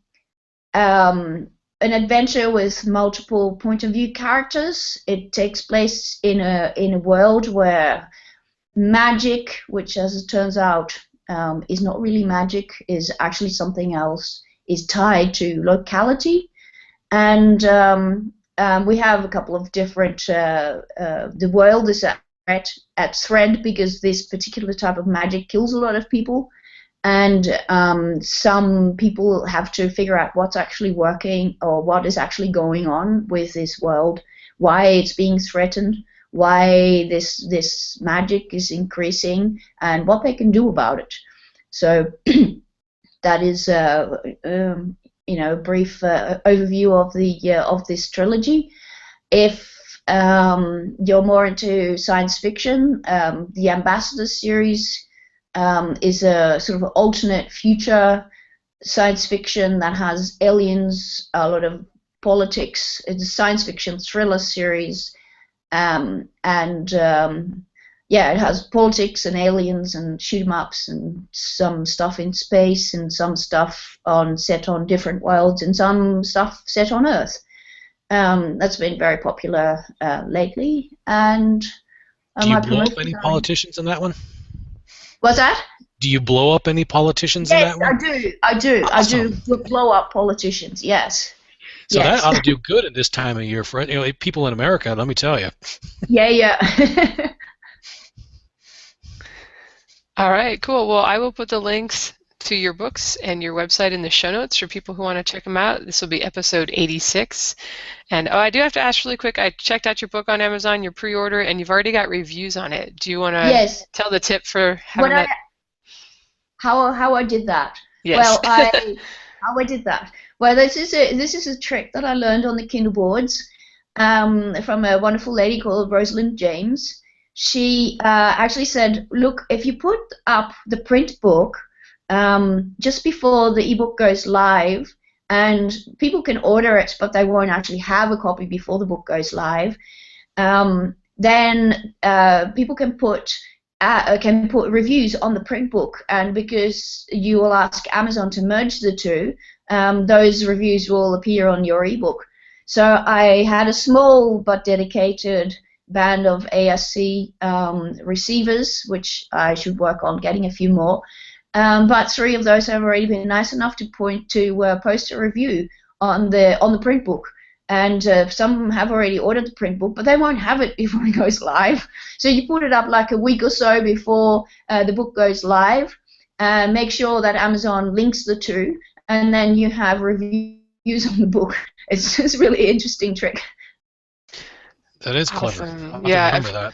adventure with multiple point of view characters. It takes place in a world where magic, which as it turns out is not really magic, is actually something else, is tied to locality. And we have a couple of different. The world is at threat because this particular type of magic kills a lot of people, and some people have to figure out what's actually working or what is actually going on with this world, why it's being threatened, why this magic is increasing, and what they can do about it. So that is a brief overview of this trilogy. If you're more into science fiction, the Ambassador series is a sort of alternate future science fiction that has aliens, a lot of politics. It's a science fiction thriller series, it has politics and aliens and shoot 'em ups and some stuff in space and some stuff set on different worlds and some stuff set on Earth. That's been very popular lately. And do you blow up any politicians in that one? What's that? Do you blow up any politicians in that one? Yes, I do. Awesome. I do blow up politicians. Yes. So that ought to do good at this time of year for people in America. Let me tell you. Yeah. All right, cool. Well, I will put the links to your books and your website in the show notes for people who want to check them out. This will be episode 86. And I do have to ask really quick, I checked out your book on Amazon, your pre-order, and you've already got reviews on it. Do you want to tell the tip for having that? How I did that? Yes. Well, how I did that? Well, this is a trick that I learned on the Kindle boards from a wonderful lady called Rosalind James. She actually said, look, if you put up the print book just before the ebook goes live, and people can order it, but they won't actually have a copy before the book goes live, then people can put reviews on the print book, and because you will ask Amazon to merge the two, those reviews will appear on your ebook. So I had a small but dedicated band of ASC receivers, which I should work on getting a few more. But 3 of those have already been nice enough to post a review on the print book, and some have already ordered the print book, but they won't have it before it goes live. So you put it up like a week or so before the book goes live, make sure that Amazon links the two, and then you have reviews on the book. It's a really interesting trick. That is clever. Awesome. Yeah,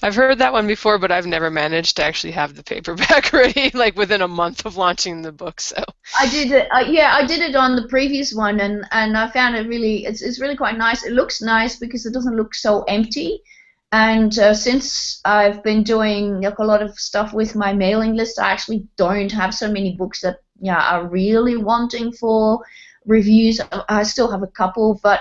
I've heard that one before, but I've never managed to actually have the paperback ready, like within a month of launching the book. So I did it. I did it on the previous one, and I found it really. It's really quite nice. It looks nice because it doesn't look so empty. And since I've been doing a lot of stuff with my mailing list, I actually don't have so many books that are really wanting for reviews. I still have a couple, but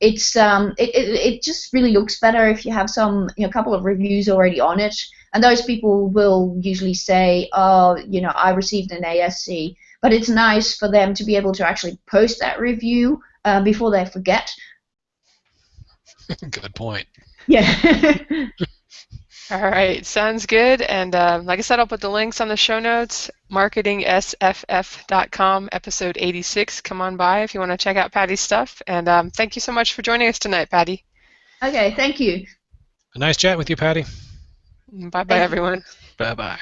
it's it just really looks better if you have a couple of reviews already on it, and those people will usually say, oh, I received an ASC, but it's nice for them to be able to actually post that review before they forget. Good point. Yeah. All right, sounds good. And like I said, I'll put the links on the show notes. marketingsff.com, episode 86. Come on by if you want to check out Patty's stuff. And thank you so much for joining us tonight, Patty. Okay, thank you. A nice chat with you, Patty. Bye-bye, Thank you. everyone. Bye-bye.